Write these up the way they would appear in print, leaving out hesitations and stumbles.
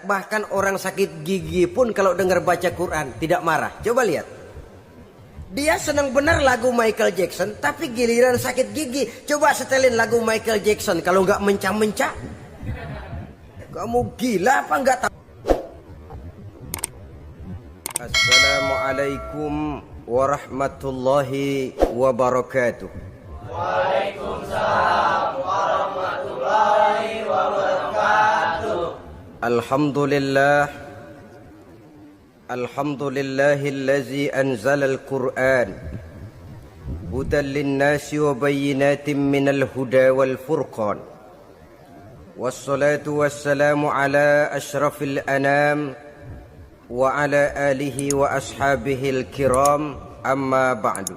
bahkan orang sakit gigi pun kalau dengar baca Quran tidak marah. Coba lihat. Dia senang benar lagu Michael Jackson, tapi giliran sakit gigi, coba setelin lagu Michael Jackson kalau nggak mencah-mencah. Kamu gila apa nggak tahu? Assalamualaikum warahmatullahi wabarakatuh. Waalaikumsalam warahmatullahi wabarakatuh. Alhamdulillahillazi anzalal Qur'an hudan linnasi wa bayyinatin minal huda wal furqan. Wassalatu wassalamu ala asyrafil anam wa ala alihi wa ashabihil kiram, amma ba'du.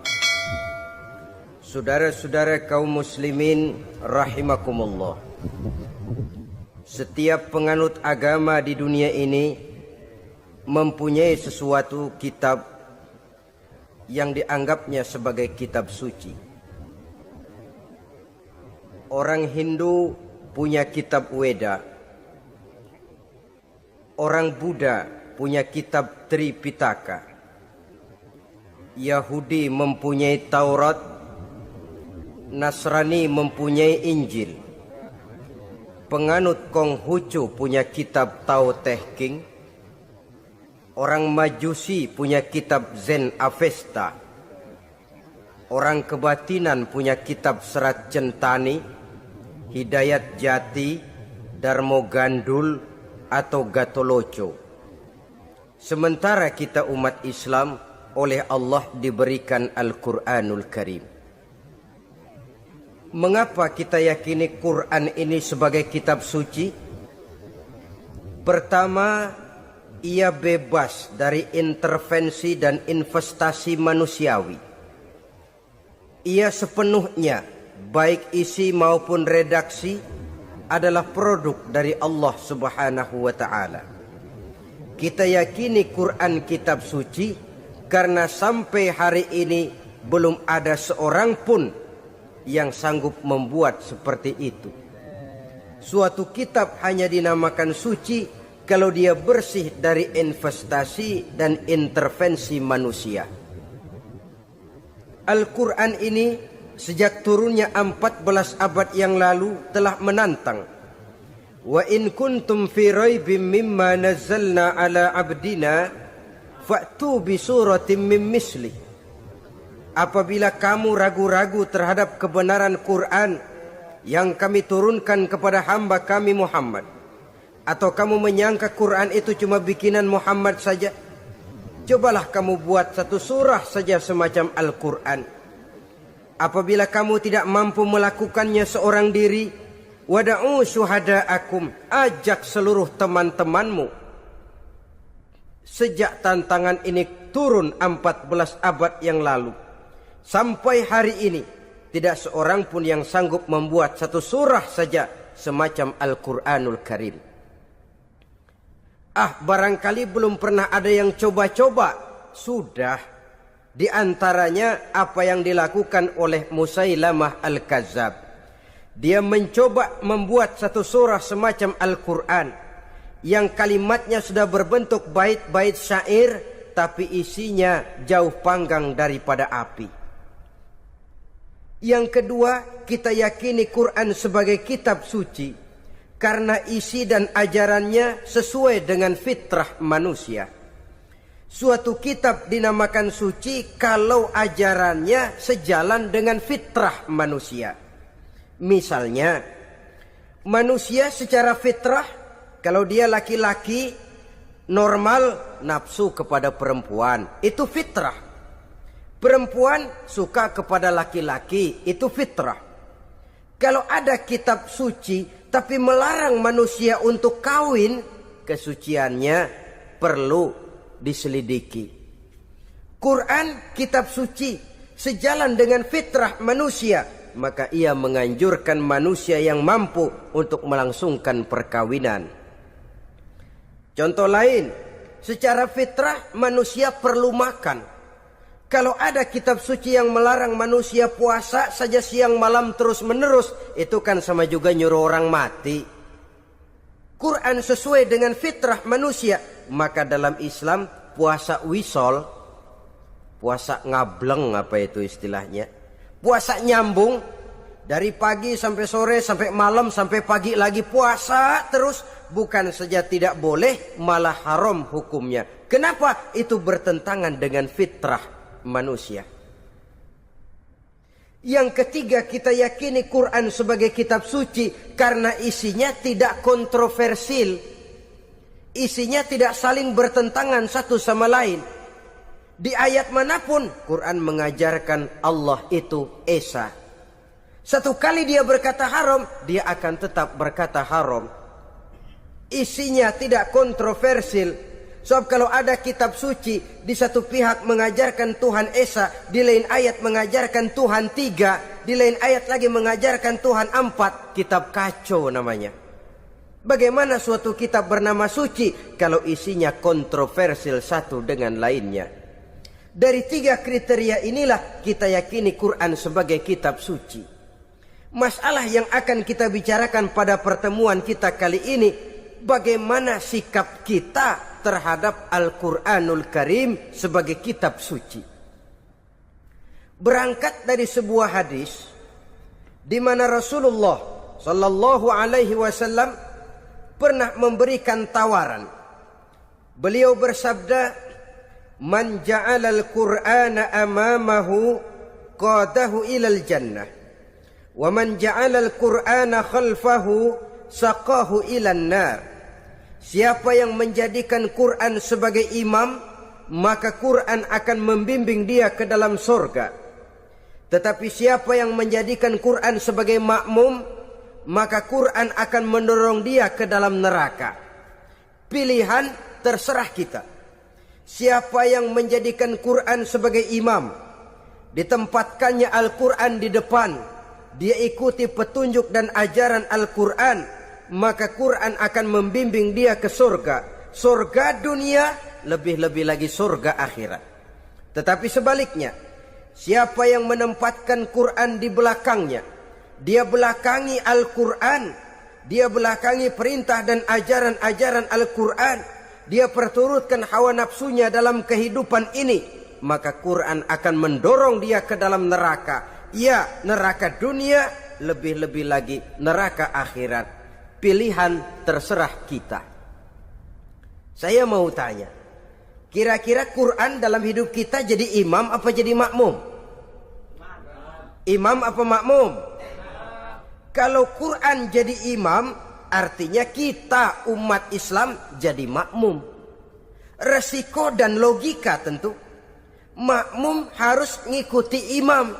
Saudara-saudara kaum muslimin rahimakumullah. Setiap penganut agama di dunia ini mempunyai sesuatu kitab yang dianggapnya sebagai kitab suci. Orang Hindu punya kitab Weda. Orang Buddha punya kitab Tripitaka. Yahudi mempunyai Taurat. Nasrani mempunyai Injil. Penganut Konghucu punya kitab Tao Te Ching. Orang Majusi punya kitab Zen Avesta. Orang kebatinan punya kitab Serat Centani, Hidayat Jati, Darmo Gandul atau Gatoloco. Sementara kita umat Islam oleh Allah diberikan Al-Quranul Karim. Mengapa kita yakini Quran ini sebagai kitab suci? Pertama, ia bebas dari intervensi dan investasi manusiawi. Ia sepenuhnya, baik isi maupun redaksi, adalah produk dari Allah Subhanahu wa Ta'ala. Kita yakini Quran kitab suci karena sampai hari ini belum ada seorang pun yang sanggup membuat seperti itu. Suatu kitab hanya dinamakan suci kalau dia bersih dari investasi dan intervensi manusia. Al-Quran ini sejak turunnya 14 abad yang lalu telah menantang. Wa in kuntum fi raibim mimma nazzalna ala abdina fa'tu bi suratin min misli. Apabila kamu ragu-ragu terhadap kebenaran Quran yang kami turunkan kepada hamba kami Muhammad, atau kamu menyangka Quran itu cuma bikinan Muhammad saja, cobalah kamu buat satu surah saja semacam Al-Quran. Apabila kamu tidak mampu melakukannya seorang diri, wada'u syuhada'akum, ajak seluruh teman-temanmu. Sejak tantangan ini turun 14 abad yang lalu, sampai hari ini tidak seorang pun yang sanggup membuat satu surah saja semacam Al-Quranul Karim. Barangkali belum pernah ada yang coba-coba. Sudah. Di antaranya apa yang dilakukan oleh Musailamah Al-Kazzab. Dia mencoba membuat satu surah semacam Al-Quran yang kalimatnya sudah berbentuk bait-bait syair, tapi isinya jauh panggang daripada api. Yang kedua, kita yakini Quran sebagai kitab suci karena isi dan ajarannya sesuai dengan fitrah manusia. Suatu kitab dinamakan suci kalau ajarannya sejalan dengan fitrah manusia. Misalnya, manusia secara fitrah, kalau dia laki-laki normal nafsu kepada perempuan, itu fitrah. Perempuan suka kepada laki-laki, itu fitrah. Kalau ada kitab suci tapi melarang manusia untuk kawin, kesuciannya perlu diselidiki. Quran kitab suci sejalan dengan fitrah manusia, maka ia menganjurkan manusia yang mampu untuk melangsungkan perkawinan. Contoh lain, secara fitrah manusia perlu makan. Kalau ada kitab suci yang melarang manusia puasa saja siang malam terus menerus, itu kan sama juga nyuruh orang mati. Quran sesuai dengan fitrah manusia, maka dalam Islam puasa wisol, puasa ngableng apa itu istilahnya, puasa nyambung dari pagi sampai sore sampai malam sampai pagi lagi puasa terus, bukan saja tidak boleh malah haram hukumnya. Kenapa? Itu bertentangan dengan fitrah manusia. Yang ketiga, kita yakini Quran sebagai kitab suci karena isinya tidak kontroversial. Isinya tidak saling bertentangan satu sama lain. Di ayat manapun Quran mengajarkan Allah itu Esa. Satu kali dia berkata haram, dia akan tetap berkata haram. Isinya tidak kontroversial. Sebab kalau ada kitab suci, di satu pihak mengajarkan Tuhan Esa, di lain ayat mengajarkan Tuhan 3, di lain ayat lagi mengajarkan Tuhan 4, kitab kacau namanya. Bagaimana suatu kitab bernama suci kalau isinya kontroversial satu dengan lainnya? Dari 3 kriteria inilah kita yakini Quran sebagai kitab suci. Masalah yang akan kita bicarakan pada pertemuan kita kali ini, bagaimana sikap kita terhadap Al-Quranul Karim sebagai kitab suci. Berangkat dari sebuah hadis di mana Rasulullah sallallahu alaihi wasallam pernah memberikan tawaran. Beliau bersabda, "Man ja'ala al-Qur'ana amamahu qadahu ilal jannah, wa man ja'ala al-Qur'ana khalfahu saqahu ilan nar." Siapa yang menjadikan Quran sebagai imam, maka Quran akan membimbing dia ke dalam surga. Tetapi siapa yang menjadikan Quran sebagai makmum, maka Quran akan mendorong dia ke dalam neraka. Pilihan terserah kita. Siapa yang menjadikan Quran sebagai imam, ditempatkannya Al-Quran di depan, dia ikuti petunjuk dan ajaran Al-Quran, maka Quran akan membimbing dia ke surga. Surga dunia, lebih-lebih lagi surga akhirat. Tetapi sebaliknya, siapa yang menempatkan Quran di belakangnya, dia belakangi Al-Quran, dia belakangi perintah dan ajaran-ajaran Al-Quran, dia perturutkan hawa nafsunya dalam kehidupan ini, maka Quran akan mendorong dia ke dalam neraka. Ya, neraka dunia, lebih-lebih lagi neraka akhirat. Pilihan terserah kita. Saya mau tanya, kira-kira Quran dalam hidup kita jadi imam apa jadi makmum? Imam apa makmum? Kalau Quran jadi imam, artinya kita umat Islam jadi makmum. Resiko dan logika tentu. Makmum harus ngikuti imam.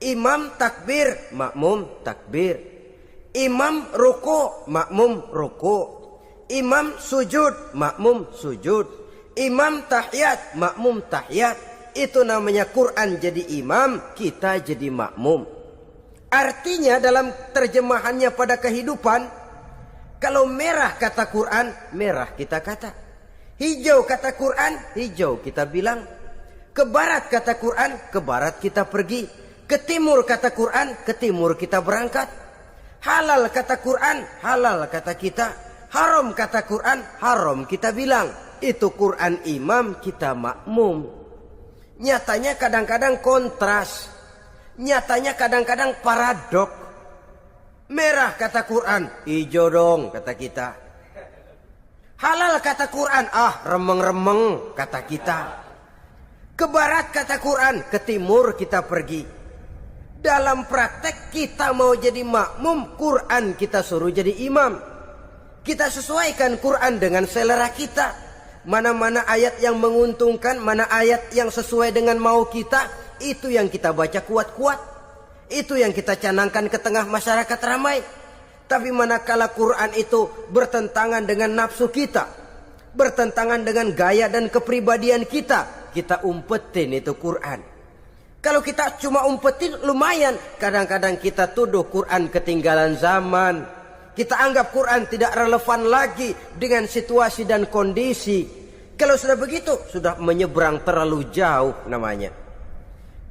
Imam takbir, makmum takbir. Imam ruku, makmum ruku. Imam sujud, makmum sujud. Imam tahiyat, makmum tahiyat. Itu namanya Quran jadi imam, kita jadi makmum. Artinya dalam terjemahannya pada kehidupan, kalau merah kata Quran, merah kita kata. Hijau kata Quran, hijau kita bilang. Ke barat kata Quran, ke barat kita pergi. Ke timur kata Quran, ke timur kita berangkat. Halal kata Quran, halal kata kita. Haram kata Quran, haram kita bilang. Itu Quran imam, kita makmum. Nyatanya kadang-kadang kontras. Nyatanya kadang-kadang paradok. Merah kata Quran, hijau dong kata kita. Halal kata Quran, remeng-remeng kata kita. Ke barat kata Quran, ke timur kita pergi. Dalam praktek kita mau jadi makmum, Quran kita suruh jadi imam. Kita sesuaikan Quran dengan selera kita. Mana-mana ayat yang menguntungkan, mana ayat yang sesuai dengan mau kita, itu yang kita baca kuat-kuat. Itu yang kita canangkan ke tengah masyarakat ramai. Tapi manakala Quran itu bertentangan dengan nafsu kita, bertentangan dengan gaya dan kepribadian kita, kita umpetin itu Quran. Kalau kita cuma umpetin lumayan, kadang-kadang kita tuduh Quran ketinggalan zaman. Kita anggap Quran tidak relevan lagi dengan situasi dan kondisi. Kalau sudah begitu, sudah menyeberang terlalu jauh namanya.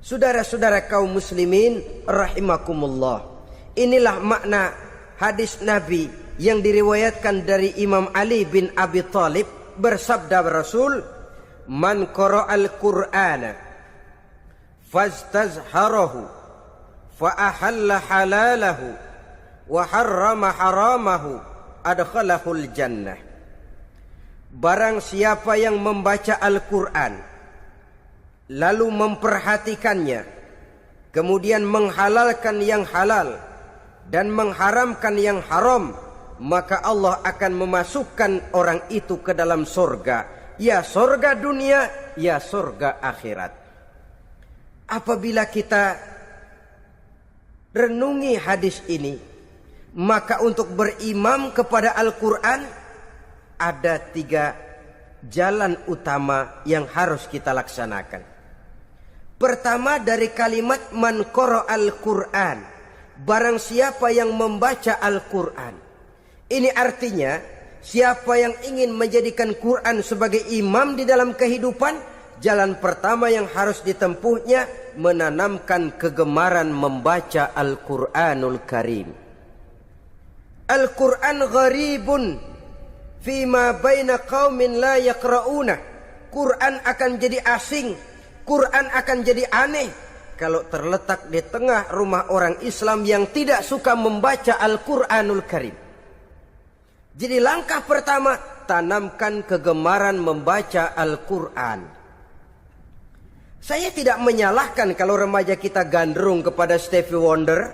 Saudara-saudara kaum muslimin rahimakumullah. Inilah makna hadis Nabi yang diriwayatkan dari Imam Ali bin Abi Thalib, bersabda Rasul, "Man qara'al Qur'ana fastazharahu fa ahalla halalahu wa harrama haramahu adkhalahul jannah." Barang siapa yang membaca Al-Qur'an lalu memperhatikannya, kemudian menghalalkan yang halal dan mengharamkan yang haram, maka Allah akan memasukkan orang itu ke dalam surga, ya surga dunia, ya surga akhirat. Apabila kita renungi hadis ini, maka untuk berimam kepada Al-Quran ada 3 jalan utama yang harus kita laksanakan. Pertama, dari kalimat man qara'al Qur'an, barang siapa yang membaca Al-Quran. Ini artinya siapa yang ingin menjadikan Quran sebagai imam di dalam kehidupan, jalan pertama yang harus ditempuhnya menanamkan kegemaran membaca Al-Quranul Karim. Al-Quran gharibun fima baina qaumin la yaqra'una. Quran akan jadi asing, Quran akan jadi aneh kalau terletak di tengah rumah orang Islam yang tidak suka membaca Al-Quranul Karim. Jadi langkah pertama, tanamkan kegemaran membaca Al-Quran. Saya tidak menyalahkan kalau remaja kita gandrung kepada Stevie Wonder.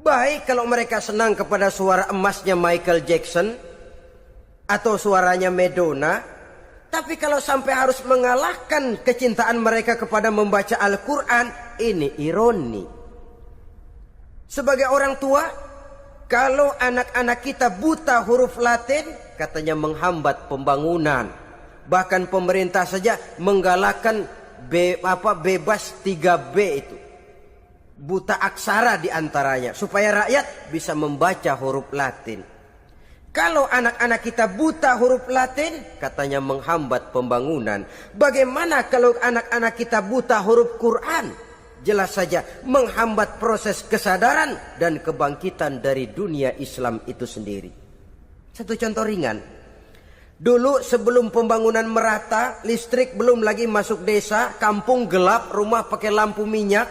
Baik kalau mereka senang kepada suara emasnya Michael Jackson atau suaranya Madonna. Tapi kalau sampai harus mengalahkan kecintaan mereka kepada membaca Al-Quran, ini ironi. Sebagai orang tua, kalau anak-anak kita buta huruf Latin, katanya menghambat pembangunan. Bahkan pemerintah saja menggalakkan bebas 3B itu. Buta aksara diantaranya, supaya rakyat bisa membaca huruf Latin. Kalau anak-anak kita buta huruf Latin, katanya menghambat pembangunan. Bagaimana kalau anak-anak kita buta huruf Quran? Jelas saja menghambat proses kesadaran dan kebangkitan dari dunia Islam itu sendiri. Satu contoh ringan. Dulu sebelum pembangunan merata, listrik belum lagi masuk desa, kampung gelap, rumah pakai lampu minyak.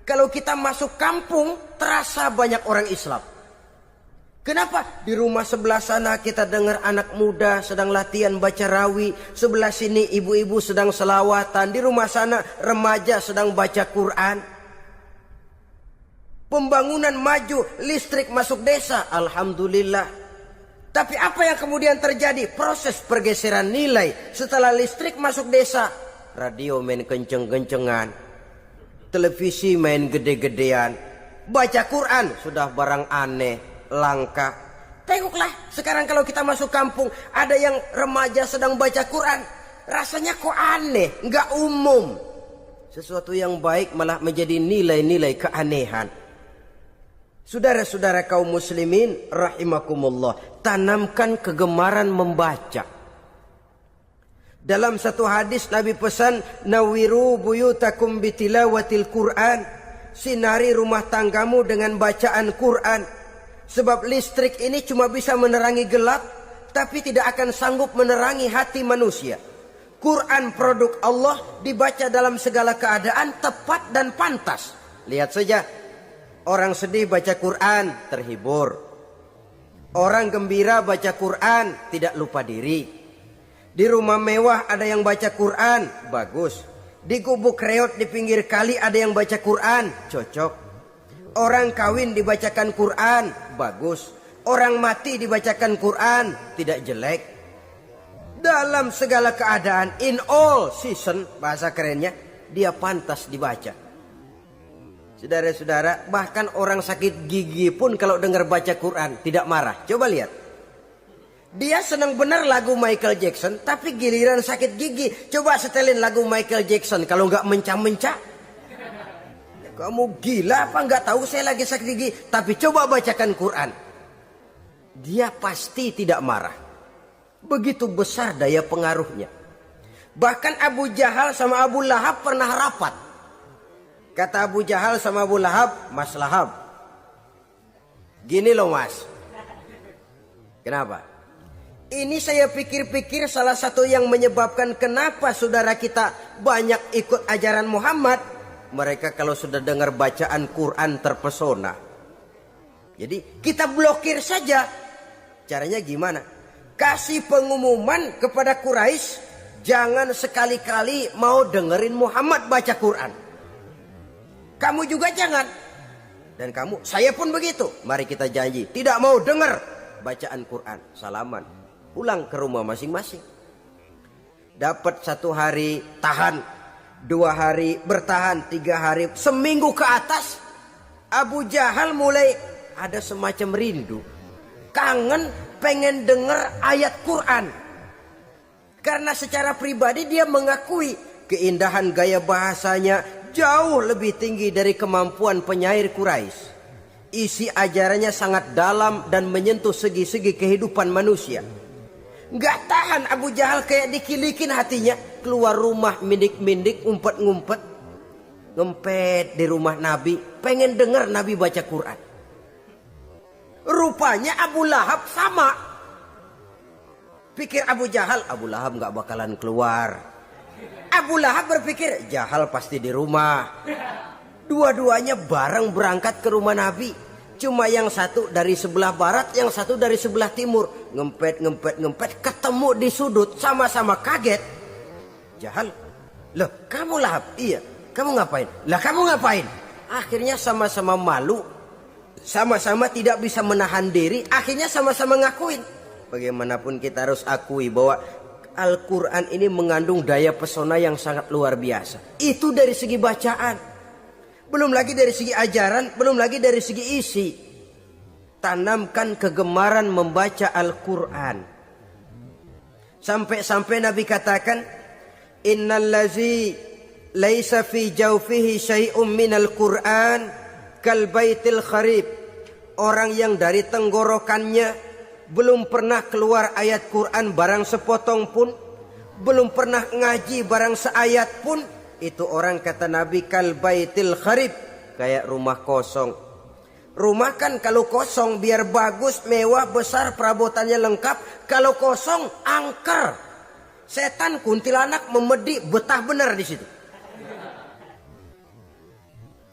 Kalau kita masuk kampung, terasa banyak orang Islam. Kenapa? Di rumah sebelah sana kita dengar anak muda sedang latihan baca rawi. Sebelah sini ibu-ibu sedang selawatan. Di rumah sana remaja sedang baca Quran. Pembangunan maju, listrik masuk desa. Alhamdulillah. Tapi apa yang kemudian terjadi? Proses pergeseran nilai. Setelah listrik masuk desa, radio main kenceng-kencengan, televisi main gede-gedean, baca Quran sudah barang aneh, langka. Tengoklah sekarang kalau kita masuk kampung, ada yang remaja sedang baca Quran, rasanya kok aneh, nggak umum. Sesuatu yang baik malah menjadi nilai-nilai keanehan. Saudara-saudara kaum muslimin rahimakumullah, tanamkan kegemaran membaca. Dalam satu hadis Nabi pesan, nawiru buyutakum bitilawatil Quran, sinari rumah tanggamu dengan bacaan Quran. Sebab listrik ini cuma bisa menerangi gelap, tapi tidak akan sanggup menerangi hati manusia. Quran produk Allah dibaca dalam segala keadaan, tepat dan pantas. Lihat saja, orang sedih baca Quran, terhibur. Orang gembira baca Quran, tidak lupa diri. Di rumah mewah ada yang baca Quran, bagus. Di gubuk reot di pinggir kali ada yang baca Quran, cocok. Orang kawin dibacakan Quran, bagus. Orang mati dibacakan Quran, tidak jelek. Dalam segala keadaan, in all season, bahasa kerennya, dia pantas dibaca. Saudara-saudara, bahkan orang sakit gigi pun kalau dengar baca Quran tidak marah. Coba lihat. Dia senang benar lagu Michael Jackson, tapi giliran sakit gigi, coba setelin lagu Michael Jackson kalau nggak mencah-mencah. Kamu gila apa nggak tahu saya lagi sakit gigi, tapi coba bacakan Quran. Dia pasti tidak marah. Begitu besar daya pengaruhnya. Bahkan Abu Jahal sama Abu Lahab pernah rapat. Kata Abu Jahal sama Abu Lahab, Mas Lahab, gini loh mas, Kenapa? Ini saya pikir-pikir salah satu yang menyebabkan kenapa saudara kita banyak ikut ajaran Muhammad. Mereka kalau sudah dengar bacaan Quran terpesona. Jadi kita blokir saja. Caranya gimana? Kasih pengumuman kepada Quraisy, jangan sekali-kali mau dengerin Muhammad baca Quran. Kamu juga jangan. Dan kamu, saya pun begitu. Mari kita janji, tidak mau dengar bacaan Quran. Salaman, pulang ke rumah masing-masing. Dapat 1 hari tahan, 2 hari bertahan, 3 hari, seminggu ke atas. Abu Jahal mulai ada semacam rindu, kangen, pengen dengar ayat Quran. Karena secara pribadi dia mengakui keindahan gaya bahasanya jauh lebih tinggi dari kemampuan penyair Quraisy. Isi ajarannya sangat dalam dan menyentuh segi-segi kehidupan manusia. Gak tahan Abu Jahal, kayak dikilikin hatinya. Keluar rumah mindik-mindik, ngumpet-ngumpet, ngempet di rumah Nabi, pengen dengar Nabi baca Quran. Rupanya Abu Lahab sama. Pikir Abu Jahal, Abu Lahab gak bakalan keluar. Abu Lahab berpikir, Jahal pasti di rumah. Dua-duanya bareng berangkat ke rumah Nabi. Cuma yang satu dari sebelah barat, yang satu dari sebelah timur. Ngempet, ketemu di sudut, sama-sama kaget. Jahal, loh kamu Lahab? Iya, kamu ngapain? Lah kamu ngapain? Akhirnya sama-sama malu. Sama-sama tidak bisa menahan diri, akhirnya sama-sama ngakuin. Bagaimanapun kita harus akui bahwa Al-Quran ini mengandung daya pesona yang sangat luar biasa. Itu dari segi bacaan. Belum lagi dari segi ajaran, belum lagi dari segi isi. Tanamkan kegemaran membaca Al-Quran. Sampai-sampai Nabi katakan, Innallazi laisa fi jawfihi syai'um minal Quran kal baitil kharib. Orang yang dari tenggorokannya belum pernah keluar ayat Quran barang sepotong pun, belum pernah ngaji barang seayat pun, itu orang kata Nabi kal baitil kharib, kayak rumah kosong. Rumah kan kalau kosong biar bagus, mewah, besar, perabotannya lengkap. Kalau kosong angker, setan kuntilanak memedi betah benar di situ.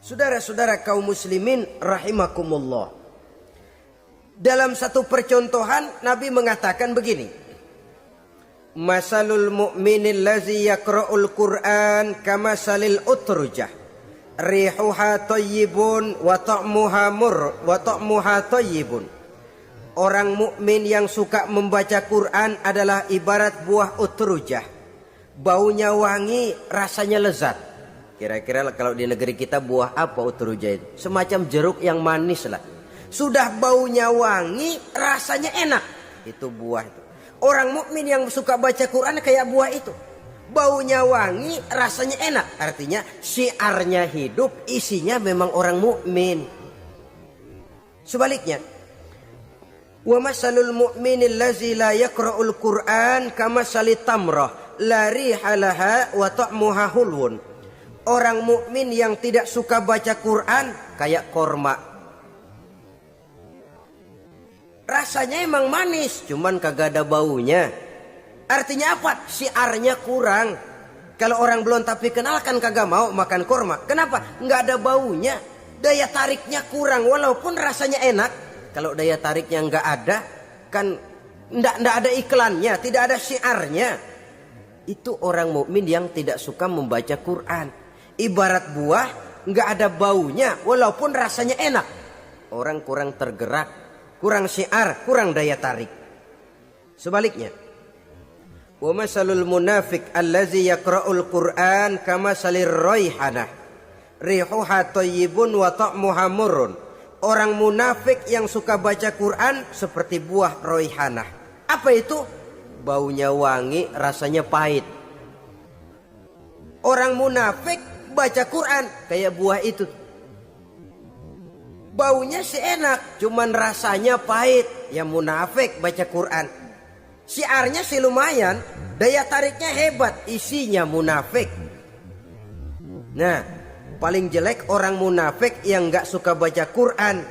Saudara-saudara kaum muslimin rahimakumullah. Dalam satu percontohan Nabi mengatakan begini. Masalul mu'minil lazi yaqra'ul Qur'an kamasalil utrujah. Rihuha thayyibun wa ta'muha thayyibun. Orang mukmin yang suka membaca Quran adalah ibarat buah utrujah. Baunya wangi, rasanya lezat. Kira-kira kalau di negeri kita buah apa utrujah itu? Semacam jeruk yang manis lah. Sudah baunya wangi, rasanya enak. Itu buah itu. Orang mukmin yang suka baca Quran kayak buah itu. Baunya wangi, rasanya enak. Artinya syiarnya hidup, isinya memang orang mukmin. Sebaliknya, wa masalul mu'minil lazi la yaqra'ul Qur'an kamasalit tamrah la riha laha wa ta'muha hulwun. Orang mukmin yang tidak suka baca Quran kayak korma. Rasanya emang manis, cuman kagak ada baunya. Artinya apa? Syiarnya kurang. Kalau orang belum tapi kenal kan kagak mau makan korma. Kenapa? Nggak ada baunya. Daya tariknya kurang walaupun rasanya enak. Kalau daya tariknya nggak ada, kan nggak ada iklannya, tidak ada syiarnya. Itu orang mukmin yang tidak suka membaca Quran. Ibarat buah, nggak ada baunya walaupun rasanya enak. Orang kurang tergerak. Kurang syiar, kurang daya tarik. Sebaliknya, wa masalul munafiq allazi yaqra'ul Qur'an kama salir raihanah rihuha thayyibun wa ta'muha murrun. Orang munafik yang suka baca Quran seperti buah raihanah. Apa itu? Baunya wangi, rasanya pahit. Orang munafik baca Quran kayak buah itu. Baunya sih enak, cuman rasanya pahit. Ya munafik baca Quran. Syiarnya sih lumayan, daya tariknya hebat, isinya munafik. Nah, paling jelek orang munafik yang gak suka baca Quran.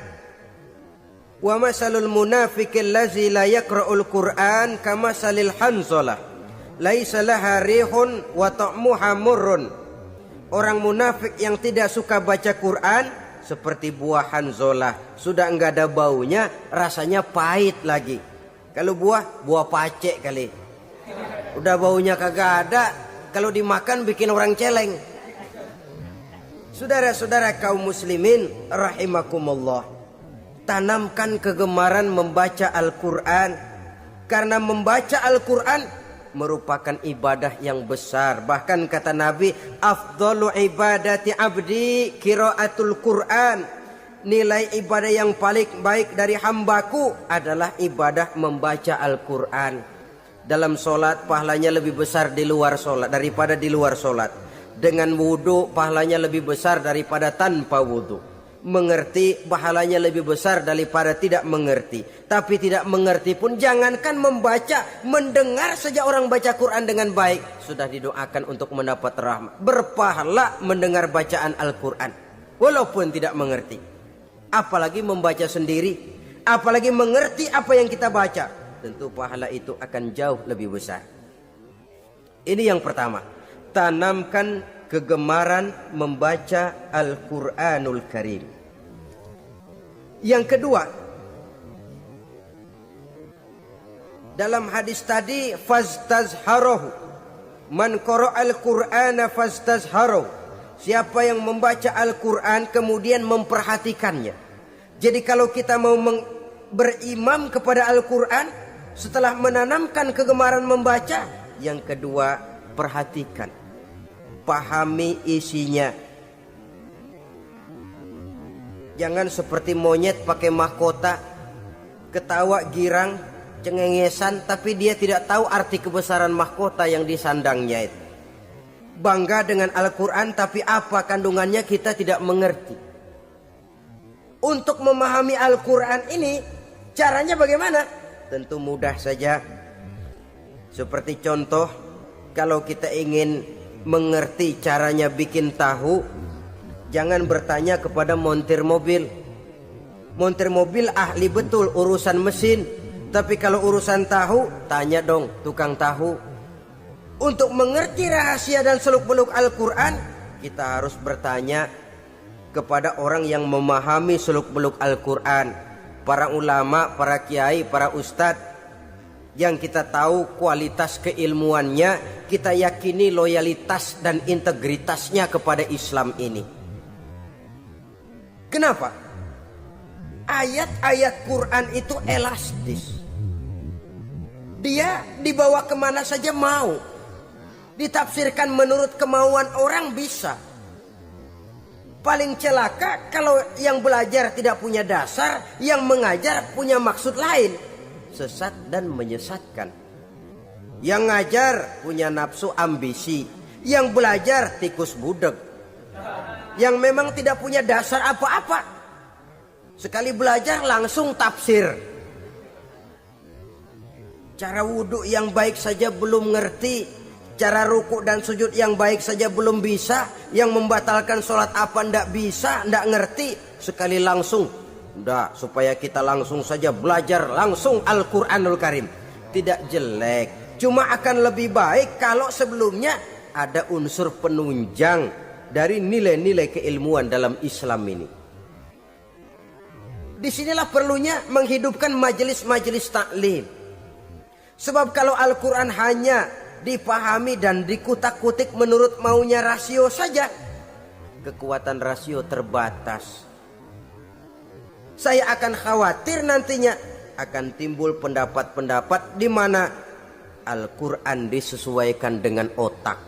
Wa masalul munafiqil ladzi la yaqra'ul Qur'an kamasalil hanzalah laisa laha rihun wa ta'muha murrun. Orang munafik yang tidak suka baca Quran seperti buah hanzalah, sudah enggak ada baunya, rasanya pahit lagi. Kalau buah pacek kali. Udah baunya kagak ada, kalau dimakan bikin orang celeng. Saudara-saudara kaum muslimin rahimakumullah, tanamkan kegemaran membaca Al-Quran. Karena membaca Al-Quran merupakan ibadah yang besar. Bahkan kata Nabi, afdalu ibadati abdi qiraatul Quran. Nilai ibadah yang paling baik dari hambaku adalah ibadah membaca Al-Quran. Dalam solat pahalanya lebih besar di luar solat daripada di luar solat. Dengan wudu pahalanya lebih besar daripada tanpa wudu. Mengerti pahalanya lebih besar daripada tidak mengerti. Tapi tidak mengerti pun jangankan membaca, mendengar saja orang baca Quran dengan baik sudah didoakan untuk mendapat rahmat. Berpahala mendengar bacaan Al-Quran walaupun tidak mengerti. Apalagi membaca sendiri, apalagi mengerti apa yang kita baca, tentu pahala itu akan jauh lebih besar. Ini yang pertama, tanamkan kegemaran membaca Al-Quranul Karim. Yang kedua, dalam hadis tadi, fastazharahu, man qara'al Qur'ana fastazharahu, siapa yang membaca Al-Quran kemudian memperhatikannya. Jadi kalau kita mau berimam kepada Al-Quran, setelah menanamkan kegemaran membaca, yang kedua, perhatikan, pahami isinya. Jangan seperti monyet pakai mahkota, ketawa girang, cengengesan, tapi dia tidak tahu arti kebesaran mahkota yang disandangnya itu. Bangga dengan Al-Quran, tapi apa kandungannya kita tidak mengerti. Untuk memahami Al-Quran ini, caranya bagaimana? Tentu mudah saja. Seperti contoh, kalau kita ingin mengerti caranya bikin tahu, jangan bertanya kepada montir mobil. Montir mobil ahli betul urusan mesin, tapi kalau urusan tahu, tanya dong tukang tahu. Untuk mengerti rahasia dan seluk-beluk Al-Quran, kita harus bertanya kepada orang yang memahami seluk-beluk Al-Quran. Para ulama, para kiai, para ustadz, yang kita tahu kualitas keilmuannya, kita yakini loyalitas dan integritasnya kepada Islam ini. Kenapa? Ayat-ayat Quran itu elastis. Dia dibawa kemana saja mau. Ditafsirkan menurut kemauan orang bisa. Paling celaka kalau yang belajar tidak punya dasar, yang mengajar punya maksud lain. Sesat dan menyesatkan. Yang ngajar punya nafsu ambisi, yang belajar tikus budeg, yang memang tidak punya dasar apa-apa. Sekali belajar langsung tafsir. Cara wudhu yang baik saja belum ngerti, cara ruku dan sujud yang baik saja belum bisa, yang membatalkan sholat apa ndak bisa, ndak ngerti. Sekali langsung, udah supaya kita langsung saja belajar langsung Al-Quranul Karim. Tidak jelek, cuma akan lebih baik kalau sebelumnya ada unsur penunjang dari nilai-nilai keilmuan dalam Islam ini. Disinilah perlunya menghidupkan majelis-majelis taklim. Sebab kalau Al-Quran hanya dipahami dan dikutak-kutik menurut maunya rasio saja, kekuatan rasio terbatas. Saya akan khawatir nantinya akan timbul pendapat-pendapat di mana Al-Quran disesuaikan dengan otak.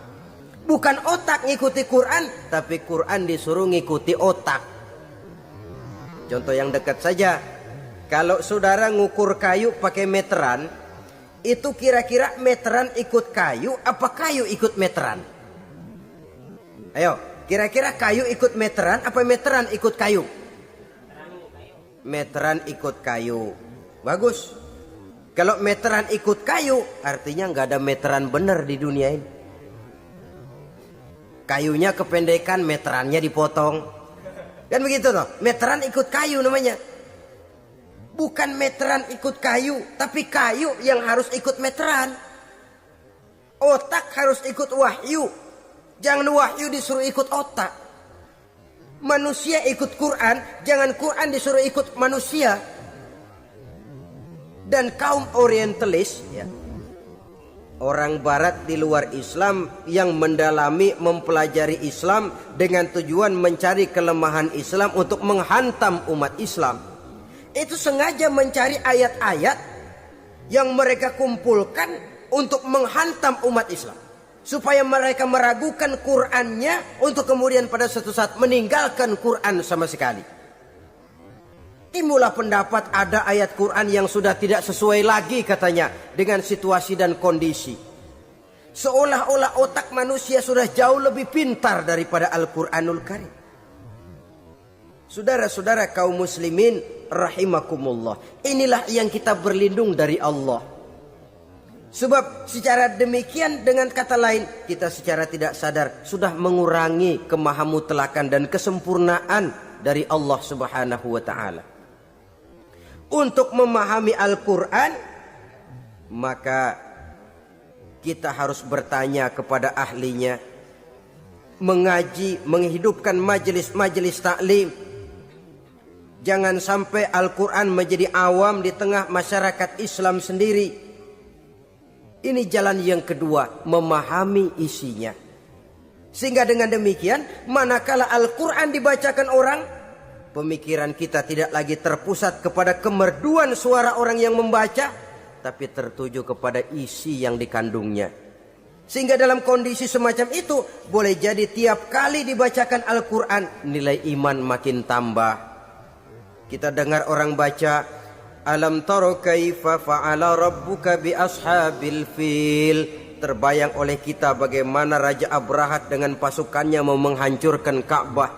Bukan otak ngikuti Quran, tapi Quran disuruh ngikuti otak. Contoh yang dekat saja, kalau saudara ngukur kayu pakai meteran, itu kira-kira meteran ikut kayu apa kayu ikut meteran? Ayo, kira-kira kayu ikut meteran apa meteran ikut kayu? Meteran ikut kayu. Bagus. Kalau meteran ikut kayu, artinya nggak ada meteran benar di dunia ini. Kayunya kependekan, meterannya dipotong. Kan begitu toh, meteran ikut kayu namanya. Bukan meteran ikut kayu, tapi kayu yang harus ikut meteran. Otak harus ikut wahyu. Jangan wahyu disuruh ikut otak. Manusia ikut Quran, jangan Quran disuruh ikut manusia. Dan kaum orientalis, ya, orang barat di luar Islam yang mendalami, mempelajari Islam dengan tujuan mencari kelemahan Islam untuk menghantam umat Islam. Itu sengaja mencari ayat-ayat yang mereka kumpulkan untuk menghantam umat Islam. Supaya mereka meragukan Qur'annya untuk kemudian pada suatu saat meninggalkan Qur'an sama sekali. Timbullah pendapat ada ayat Qur'an yang sudah tidak sesuai lagi katanya dengan situasi dan kondisi. Seolah-olah otak manusia sudah jauh lebih pintar daripada Al-Qur'anul Karim. Saudara-saudara kaum muslimin rahimakumullah. Inilah yang kita berlindung dari Allah. Sebab secara demikian dengan kata lain kita secara tidak sadar sudah mengurangi kemahamutlakan dan kesempurnaan dari Allah Subhanahu wa taala. Untuk memahami Al-Qur'an maka kita harus bertanya kepada ahlinya, mengaji, menghidupkan majelis-majelis taklim. Jangan sampai Al-Qur'an menjadi awam di tengah masyarakat Islam sendiri. Ini jalan yang kedua, memahami isinya. Sehingga dengan demikian, manakala Al-Quran dibacakan orang, pemikiran kita tidak lagi terpusat kepada kemerduan suara orang yang membaca, tapi tertuju kepada isi yang dikandungnya. Sehingga dalam kondisi semacam itu, boleh jadi tiap kali dibacakan Al-Quran, nilai iman makin tambah. Kita dengar orang baca, Alam taro kaifa fa'ala rabbuka bi ashabil fil. Terbayang oleh kita bagaimana Raja Abrahat dengan pasukannya mau menghancurkan Ka'bah.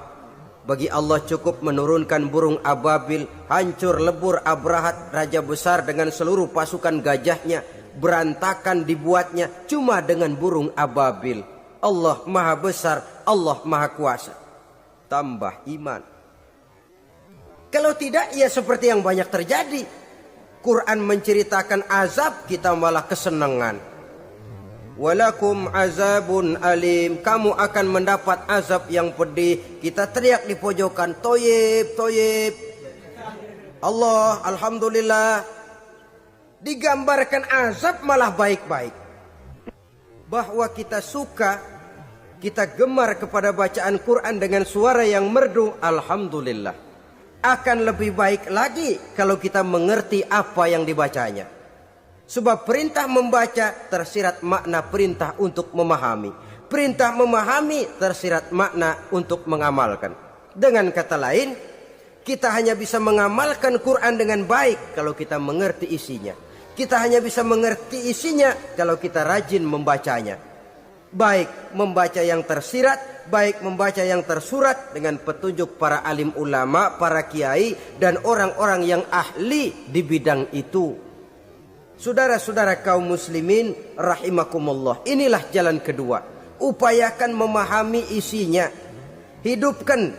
Bagi Allah cukup menurunkan burung ababil, hancur lebur Abrahat raja besar dengan seluruh pasukan gajahnya, berantakan dibuatnya cuma dengan burung ababil. Allah Maha Besar, Allah Maha Kuasa. Tambah iman. Kalau tidak, ya seperti yang banyak terjadi. Quran menceritakan azab, kita malah kesenangan. Walakum azabun alim. Kamu akan mendapat azab yang pedih. Kita teriak di pojokan, toyib, toyib. Allah, alhamdulillah. Digambarkan azab malah baik-baik. Bahwa kita suka, kita gemar kepada bacaan Quran dengan suara yang merdu, alhamdulillah. Akan lebih baik lagi kalau kita mengerti apa yang dibacanya. Sebab perintah membaca tersirat makna perintah untuk memahami. Perintah memahami tersirat makna untuk mengamalkan. Dengan kata lain, kita hanya bisa mengamalkan Quran dengan baik kalau kita mengerti isinya. Kita hanya bisa mengerti isinya kalau kita rajin membacanya. Baik membaca yang tersirat, baik membaca yang tersurat dengan petunjuk para alim ulama, para kiai, dan orang-orang yang ahli di bidang itu. Saudara-saudara kaum muslimin rahimakumullah. Inilah jalan kedua. Upayakan memahami isinya. Hidupkan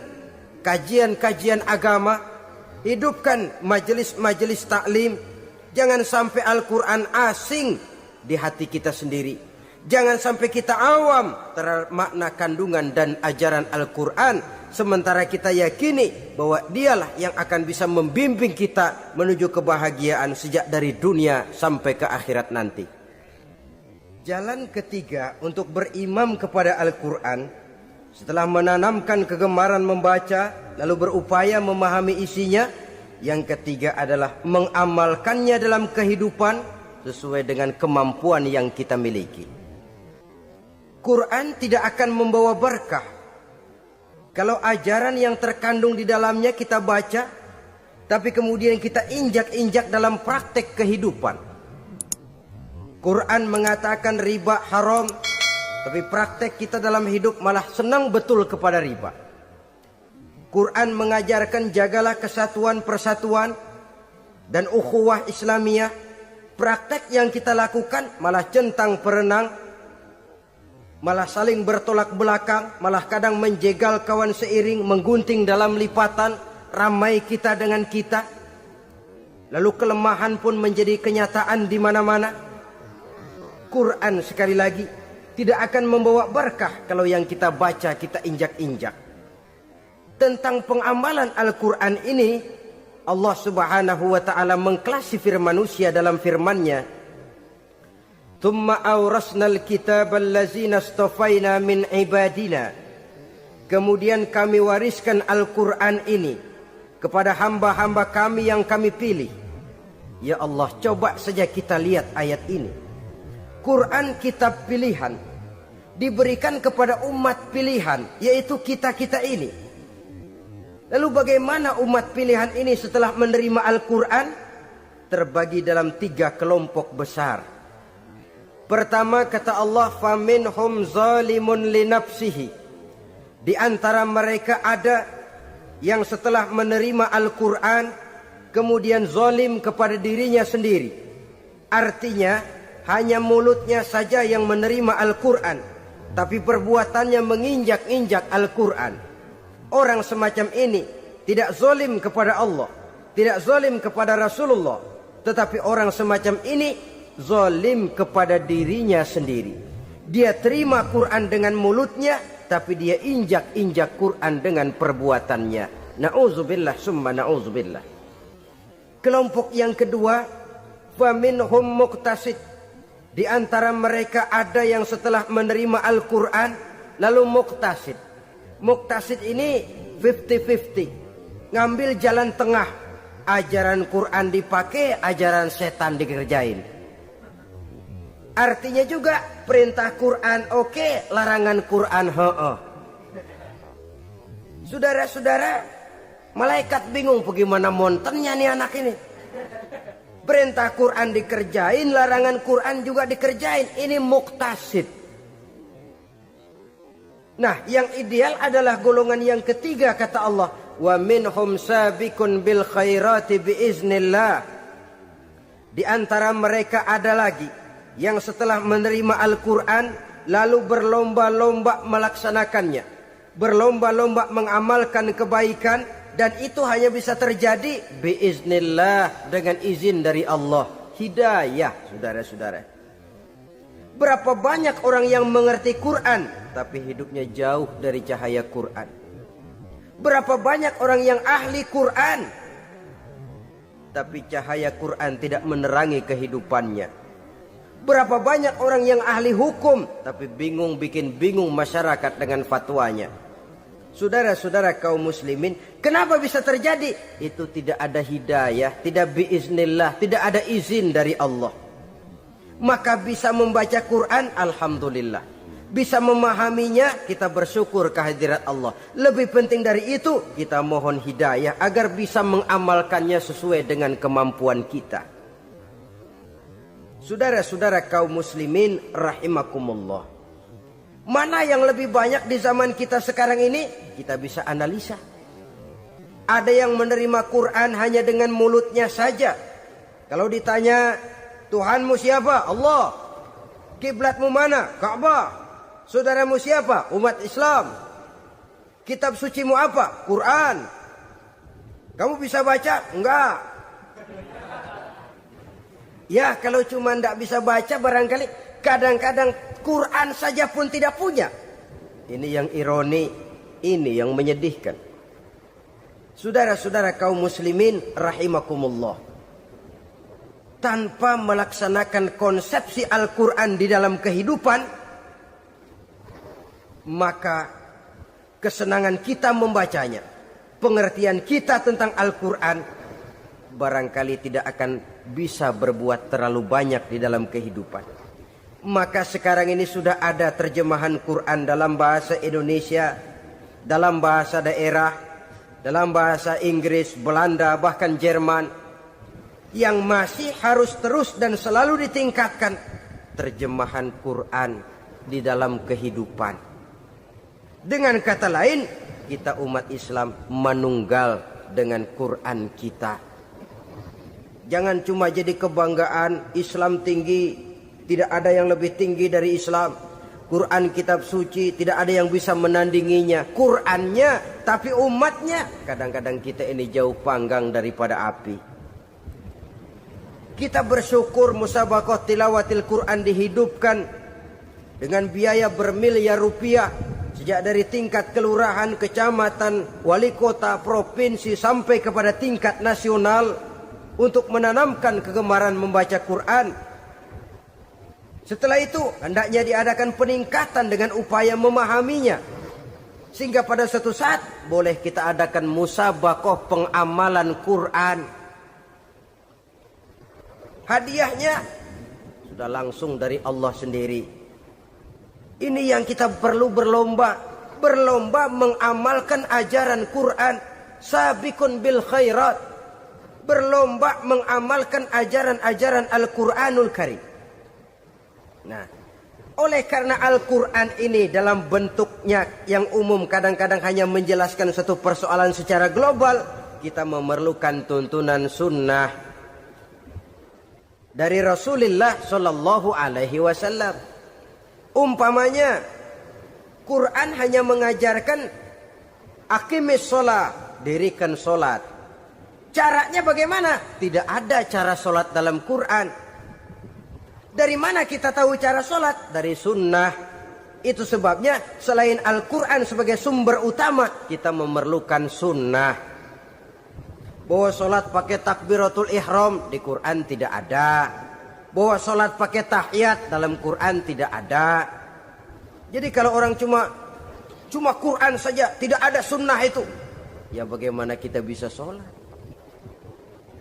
kajian-kajian agama. Hidupkan majelis-majelis taklim. Jangan sampai Al-Quran asing di hati kita sendiri. Jangan sampai kita awam terhadap makna kandungan dan ajaran Al-Quran, sementara kita yakini bahwa dialah yang akan bisa membimbing kita menuju kebahagiaan sejak dari dunia sampai ke akhirat nanti. Jalan ketiga untuk berimam kepada Al-Quran, setelah menanamkan kegemaran membaca lalu berupaya memahami isinya, yang ketiga adalah mengamalkannya dalam kehidupan sesuai dengan kemampuan yang kita miliki. Quran tidak akan membawa berkah kalau ajaran yang terkandung di dalamnya kita baca, tapi kemudian kita injak-injak dalam praktek kehidupan. Quran mengatakan riba haram, tapi praktek kita dalam hidup malah senang betul kepada riba. Quran mengajarkan jagalah kesatuan persatuan dan ukhuwah Islamiyah. Praktek yang kita lakukan malah centang perenang, malah saling bertolak belakang, malah kadang menjegal kawan seiring, menggunting dalam lipatan, ramai kita dengan kita. Lalu kelemahan pun menjadi kenyataan di mana-mana. Quran sekali lagi tidak akan membawa berkah kalau yang kita baca kita injak-injak. Tentang pengamalan Al-Quran ini, Allah Subhanahu wa ta'ala mengklasifikasi manusia dalam firman-Nya, "Tsumma awrasnal kitabal ladzina astafaina min ibadina." Kemudian kami wariskan Al-Quran ini kepada hamba-hamba kami yang kami pilih. Ya Allah, coba saja kita lihat ayat ini. Quran kitab pilihan, diberikan kepada umat pilihan, yaitu kita-kita ini. Lalu bagaimana umat pilihan ini setelah menerima Al-Quran? Terbagi dalam 3 kelompok besar. Pertama, kata Allah, "Faminhum zalimun linafsihi." Di antara mereka ada yang setelah menerima Al-Quran kemudian zalim kepada dirinya sendiri. Artinya hanya mulutnya saja yang menerima Al-Quran, tapi perbuatannya menginjak-injak Al-Quran. Orang semacam ini tidak zalim kepada Allah, tidak zalim kepada Rasulullah, tetapi orang semacam ini zalim kepada dirinya sendiri. Dia terima Quran dengan mulutnya, tapi dia injak-injak Quran dengan perbuatannya. Na'udzubillah summa na'udzubillah. Kelompok yang kedua, faminhum muqtasid. Di antara mereka ada yang setelah menerima Al-Quran lalu muqtasid. Muqtasid ini 50-50. Ngambil jalan tengah. Ajaran Quran dipakai, ajaran setan dikerjain. Artinya juga perintah Quran oke, larangan Quran heeh. Saudara-saudara, malaikat bingung bagaimana montennya nih anak ini. Perintah Quran dikerjain, larangan Quran juga dikerjain. Ini muqtasid. Nah, yang ideal adalah golongan yang ketiga, kata Allah, "Wa minhum sabiqun bil khairati biiznillah." Di antara mereka ada lagi yang setelah menerima Al-Quran lalu berlomba-lomba melaksanakannya, berlomba-lomba mengamalkan kebaikan, dan itu hanya bisa terjadi biiznillah, dengan izin dari Allah. Hidayah, saudara-saudara. Berapa banyak orang yang mengerti Quran tapi hidupnya jauh dari cahaya Quran. Berapa banyak orang yang ahli Quran tapi cahaya Quran tidak menerangi kehidupannya. Berapa banyak orang yang ahli hukum tapi bikin bingung masyarakat dengan fatwanya. Saudara-saudara kaum muslimin, kenapa bisa terjadi? Itu tidak ada hidayah, tidak biiznillah, tidak ada izin dari Allah. Maka bisa membaca Quran, alhamdulillah. Bisa memahaminya, kita bersyukur kehadirat Allah. Lebih penting dari itu, kita mohon hidayah agar bisa mengamalkannya sesuai dengan kemampuan kita. Saudara-saudara kaum muslimin rahimakumullah. Mana yang lebih banyak di zaman kita sekarang ini? Kita bisa analisa. Ada yang menerima Quran hanya dengan mulutnya saja. Kalau ditanya, Tuhanmu siapa? Allah. Kiblatmu mana? Ka'bah. Saudaramu siapa? Umat Islam. Kitab sucimu apa? Quran. Kamu bisa baca? Enggak. Ya, kalau cuma tidak bisa baca barangkali kadang-kadang Quran saja pun tidak punya. Ini yang ironi, ini yang menyedihkan. Saudara-saudara kaum muslimin rahimakumullah. Tanpa melaksanakan konsepsi Al-Quran di dalam kehidupan, maka kesenangan kita membacanya, pengertian kita tentang Al-Quran, barangkali tidak akan bisa berbuat terlalu banyak di dalam kehidupan. Maka sekarang ini sudah ada terjemahan Quran dalam bahasa Indonesia, dalam bahasa daerah, dalam bahasa Inggris, Belanda, bahkan Jerman. Yang masih harus terus dan selalu ditingkatkan terjemahan Quran di dalam kehidupan. Dengan kata lain, kita umat Islam menunggal dengan Quran kita. Jangan cuma jadi kebanggaan Islam tinggi, tidak ada yang lebih tinggi dari Islam. Quran kitab suci, tidak ada yang bisa menandinginya. Qurannya, tapi umatnya, kadang-kadang kita ini jauh panggang daripada api. Kita bersyukur musabaqah tilawatil Quran dihidupkan dengan biaya bermiliar rupiah. Sejak dari tingkat kelurahan, kecamatan, wali kota, provinsi sampai kepada tingkat nasional untuk menanamkan kegemaran membaca Quran. Setelah itu hendaknya diadakan peningkatan dengan upaya memahaminya. Sehingga pada suatu saat boleh kita adakan musabaqah pengamalan Quran. Hadiahnya sudah langsung dari Allah sendiri. Ini yang kita perlu berlomba. Berlomba mengamalkan ajaran Quran. Sabiqun bil khairat. Berlomba mengamalkan ajaran-ajaran Al-Quranul Karim. Nah, oleh karena Al-Quran ini dalam bentuknya yang umum kadang-kadang hanya menjelaskan satu persoalan secara global, kita memerlukan tuntunan sunnah dari Rasulullah Shallallahu Alaihi Wasallam. Umpamanya, Quran hanya mengajarkan aqimis sholat, dirikan sholat. Caranya bagaimana? Tidak ada cara sholat dalam Quran. Dari mana kita tahu cara sholat? Dari sunnah. Itu sebabnya selain Al-Quran sebagai sumber utama, kita memerlukan sunnah. Bahwa sholat pakai takbiratul ihram di Quran tidak ada. Bahwa sholat pakai tahiyat dalam Quran tidak ada. Jadi kalau orang cuma Quran saja, tidak ada sunnah itu, ya bagaimana kita bisa sholat?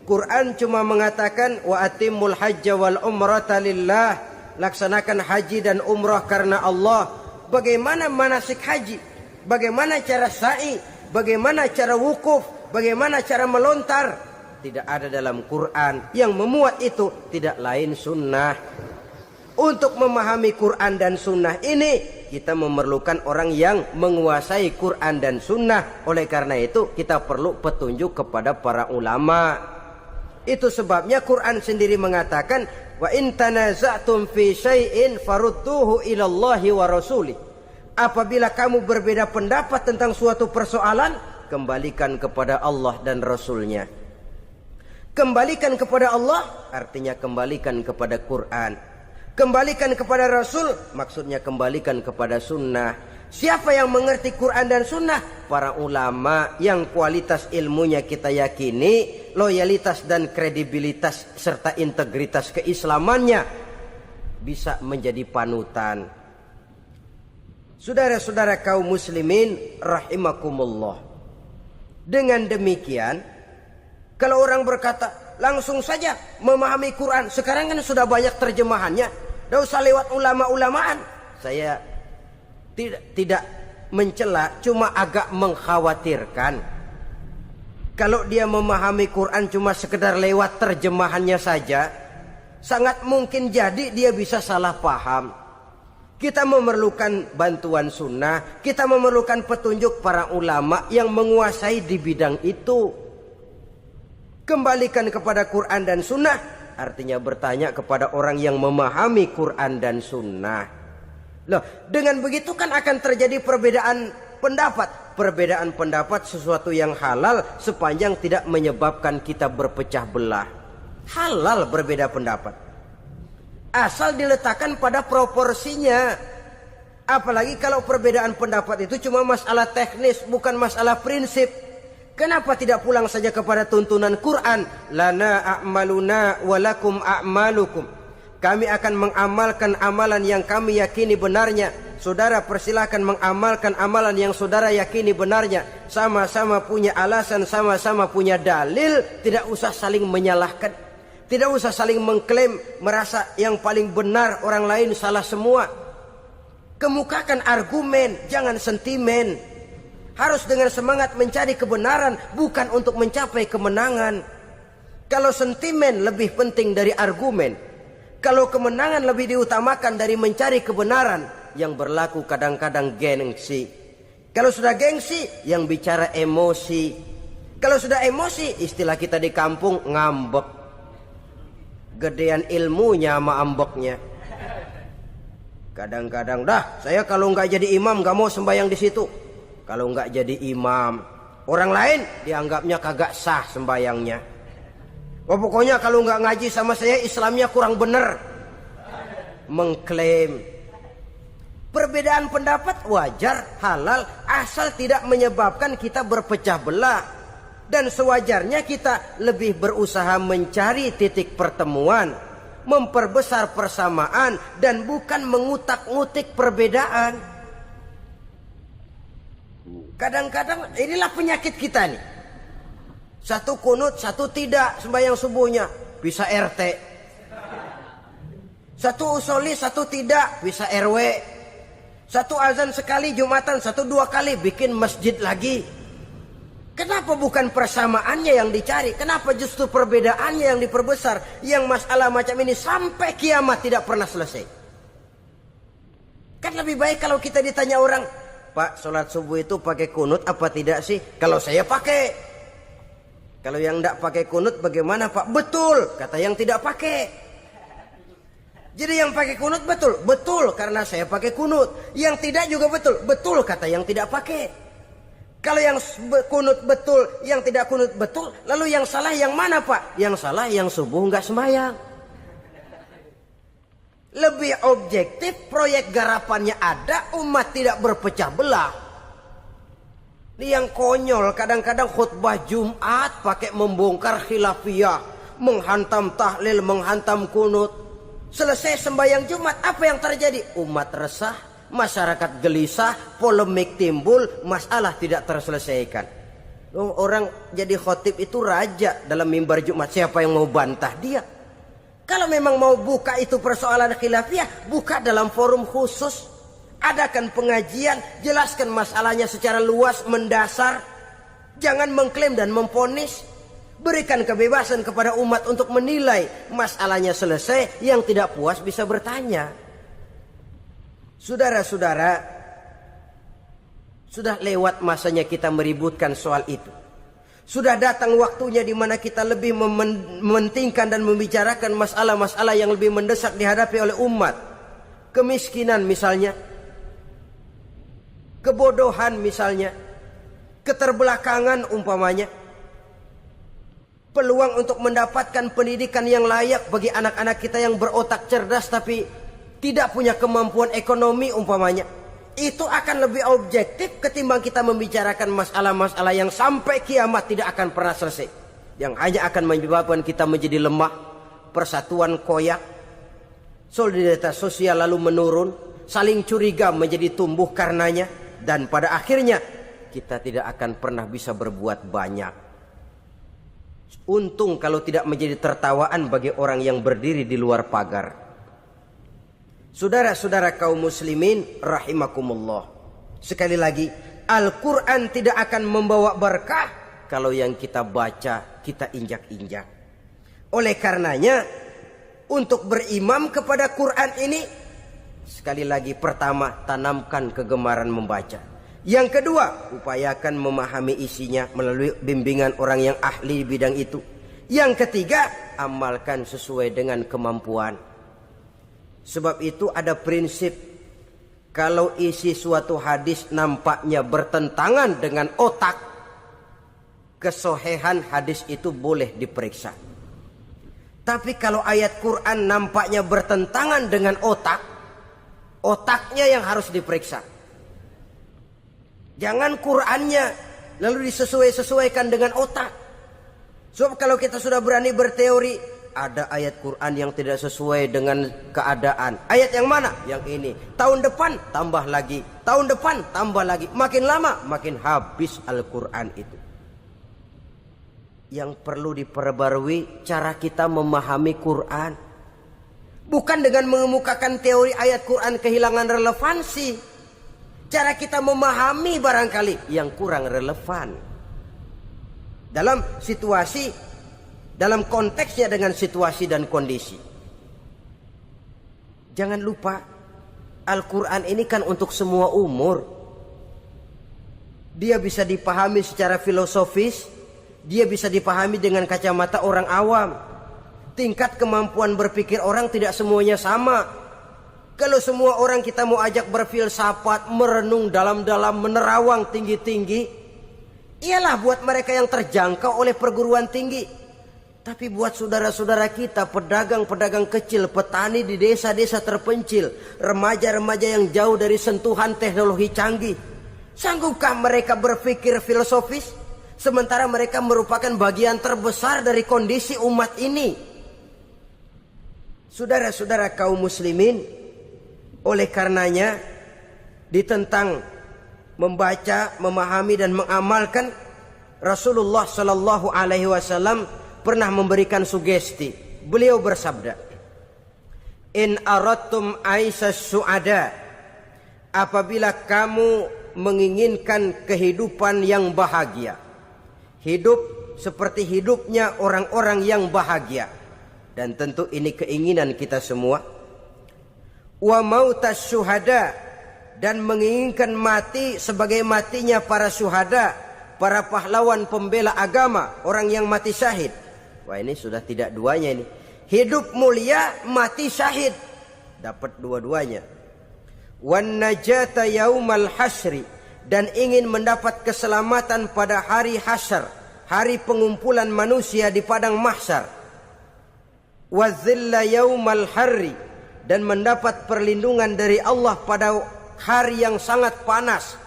Quran cuma mengatakan wa atimul hajja wal umrata lillah, laksanakan haji dan umrah karena Allah. Bagaimana manasik haji? Bagaimana cara sa'i? Bagaimana cara wukuf? Bagaimana cara melontar? Tidak ada dalam Quran. Yang memuat itu tidak lain sunnah. Untuk memahami Quran dan sunnah ini, kita memerlukan orang yang menguasai Quran dan sunnah. Oleh karena itu kita perlu petunjuk kepada para ulama. Itu sebabnya Quran sendiri mengatakan wa in tanaza'tum fi syai'in farudduhu ila Allahi wa rasulih. Apabila kamu berbeda pendapat tentang suatu persoalan, kembalikan kepada Allah dan Rasulnya. Kembalikan kepada Allah artinya kembalikan kepada Quran. Kembalikan kepada Rasul maksudnya kembalikan kepada sunnah. Siapa yang mengerti Quran dan sunnah? Para ulama yang kualitas ilmunya kita yakini, loyalitas dan kredibilitas serta integritas keislamannya bisa menjadi panutan. Saudara-saudara kaum muslimin rahimakumullah. Dengan demikian, kalau orang berkata langsung saja memahami Quran, sekarang kan sudah banyak terjemahannya, tidak usah lewat ulama-ulamaan. Saya tidak mencela, cuma agak mengkhawatirkan. Kalau dia memahami Quran cuma sekedar lewat terjemahannya saja, sangat mungkin jadi dia bisa salah paham. Kita memerlukan bantuan sunnah, kita memerlukan petunjuk para ulama yang menguasai di bidang itu. Kembalikan kepada Quran dan sunnah, artinya bertanya kepada orang yang memahami Quran dan sunnah. Loh, dengan begitu kan akan terjadi perbedaan pendapat. Perbedaan pendapat sesuatu yang halal sepanjang tidak menyebabkan kita berpecah belah. Halal berbeda pendapat, asal diletakkan pada proporsinya. Apalagi kalau perbedaan pendapat itu cuma masalah teknis, bukan masalah prinsip. Kenapa tidak pulang saja kepada tuntunan Quran? Lana a'maluna walakum a'malukum. Kami akan mengamalkan amalan yang kami yakini benarnya. Saudara persilahkan mengamalkan amalan yang saudara yakini benarnya. Sama-sama punya alasan, sama-sama punya dalil. Tidak usah saling menyalahkan. Tidak usah saling mengklaim, merasa yang paling benar, orang lain salah semua. Kemukakan argumen, jangan sentimen. Harus dengan semangat mencari kebenaran, bukan untuk mencapai kemenangan. Kalau sentimen lebih penting dari argumen, kalau kemenangan lebih diutamakan dari mencari kebenaran, yang berlaku kadang-kadang gengsi. Kalau sudah gengsi, yang bicara emosi. Kalau sudah emosi, istilah kita di kampung ngambek. Gedean ilmunya sama ambeknya. Kadang-kadang, dah saya kalau nggak jadi imam nggak mau sembahyang di situ. Kalau nggak jadi imam, orang lain dianggapnya kagak sah sembahyangnya. Oh, pokoknya kalau nggak ngaji sama saya Islamnya kurang benar. Mengklaim. Perbedaan pendapat wajar, halal, asal tidak menyebabkan kita berpecah belah. Dan sewajarnya kita lebih berusaha mencari titik pertemuan, memperbesar persamaan, dan bukan mengutak-ngutik perbedaan. Kadang-kadang inilah penyakit kita nih. Satu kunut, satu tidak sembahyang subuhnya, bisa RT. Satu usoli, satu tidak, bisa RW. Satu azan sekali Jumatan, satu dua kali bikin masjid lagi. Kenapa bukan persamaannya yang dicari? Kenapa justru perbedaannya yang diperbesar? Yang masalah macam ini sampai kiamat tidak pernah selesai. Kan lebih baik kalau kita ditanya orang, Pak, sholat subuh itu pakai kunut apa tidak sih? Kalau saya pakai. Kalau yang tidak pakai kunut bagaimana, Pak? Betul, kata yang tidak pakai. Jadi yang pakai kunut betul, betul karena saya pakai kunut. Yang tidak juga betul, betul kata yang tidak pakai. Kalau yang kunut betul, yang tidak kunut betul, lalu yang salah yang mana, Pak? Yang salah yang subuh nggak sembahyang. Lebih objektif, proyek garapannya ada, umat tidak berpecah belah. Ini yang konyol, kadang-kadang khutbah Jumat pakai membongkar khilafiyah, menghantam tahlil, menghantam kunut. Selesai sembahyang Jumat, apa yang terjadi? Umat resah, masyarakat gelisah, polemik timbul, masalah tidak terselesaikan. Orang jadi khotib itu raja dalam mimbar Jumat, siapa yang mau bantah dia? Kalau memang mau buka itu persoalan khilafiyah, buka dalam forum khusus. Adakan pengajian, jelaskan masalahnya secara luas, mendasar. Jangan mengklaim dan memponis. Berikan kebebasan kepada umat untuk menilai. Masalahnya selesai, yang tidak puas bisa bertanya. Saudara-saudara, sudah lewat masanya kita meributkan soal itu. Sudah datang waktunya di mana kita lebih mementingkan dan membicarakan masalah-masalah yang lebih mendesak dihadapi oleh umat. Kemiskinan misalnya, kebodohan misalnya, keterbelakangan umpamanya. Peluang untuk mendapatkan pendidikan yang layak bagi anak-anak kita yang berotak cerdas tapi tidak punya kemampuan ekonomi umpamanya. Itu akan lebih objektif ketimbang kita membicarakan masalah-masalah yang sampai kiamat tidak akan pernah selesai. Yang hanya akan menyebabkan kita menjadi lemah, persatuan koyak, solidaritas sosial lalu menurun, saling curiga menjadi tumbuh karenanya, dan pada akhirnya kita tidak akan pernah bisa berbuat banyak. Untung kalau tidak menjadi tertawaan bagi orang yang berdiri di luar pagar. Saudara-saudara kaum muslimin rahimakumullah. Sekali lagi, Al-Quran tidak akan membawa berkah kalau yang kita baca kita injak-injak. Oleh karenanya, untuk berimam kepada Quran ini, sekali lagi pertama, tanamkan kegemaran membaca. Yang kedua, upayakan memahami isinya melalui bimbingan orang yang ahli di bidang itu. Yang ketiga, amalkan sesuai dengan kemampuan. Sebab itu ada prinsip, kalau isi suatu hadis nampaknya bertentangan dengan otak, kesohihan hadis itu boleh diperiksa. Tapi kalau ayat Quran nampaknya bertentangan dengan otak, otaknya yang harus diperiksa. Jangan Qurannya lalu disesuaikan dengan otak. Sebab kalau kita sudah berani berteori, ada ayat Quran yang tidak sesuai dengan keadaan. Ayat yang mana? Yang ini. Tahun depan tambah lagi. Tahun depan tambah lagi. Makin lama makin habis Al-Quran itu. Yang perlu diperbarui cara kita memahami Quran. Bukan dengan mengemukakan teori ayat Quran kehilangan relevansi. Cara kita memahami barangkali yang kurang relevan. Dalam situasi, dalam konteksnya dengan situasi dan kondisi. Jangan lupa, Al-Quran ini kan untuk semua umur. Dia bisa dipahami secara filosofis, dia bisa dipahami dengan kacamata orang awam. Tingkat kemampuan berpikir orang tidak semuanya sama. Kalau semua orang kita mau ajak berfilsafat, merenung dalam-dalam, menerawang tinggi-tinggi, ialah buat mereka yang terjangkau oleh perguruan tinggi. Tapi buat saudara-saudara kita, pedagang-pedagang kecil, petani di desa-desa terpencil, remaja-remaja yang jauh dari sentuhan teknologi canggih, sanggupkah mereka berpikir filosofis? Sementara mereka merupakan bagian terbesar dari kondisi umat ini. Saudara-saudara kaum muslimin, oleh karenanya ditentang membaca, memahami dan mengamalkan. Rasulullah Shallallahu Alaihi Wasallam pernah memberikan sugesti. Beliau bersabda, "In aradtum aisas su'ada," apabila kamu menginginkan kehidupan yang bahagia, hidup seperti hidupnya orang-orang yang bahagia, dan tentu ini keinginan kita semua. Wa mautas syuhada, dan menginginkan mati sebagai matinya para syuhada, para pahlawan pembela agama, orang yang mati syahid. Wah, ini sudah tidak duanya ini. Hidup mulia, mati syahid, dapat dua-duanya. Wan najata yaumal hasyri, dan ingin mendapat keselamatan pada hari hasyar, hari pengumpulan manusia di padang mahsyar. Wazilla yaumal harri, dan mendapat perlindungan dari Allah pada hari yang sangat panas.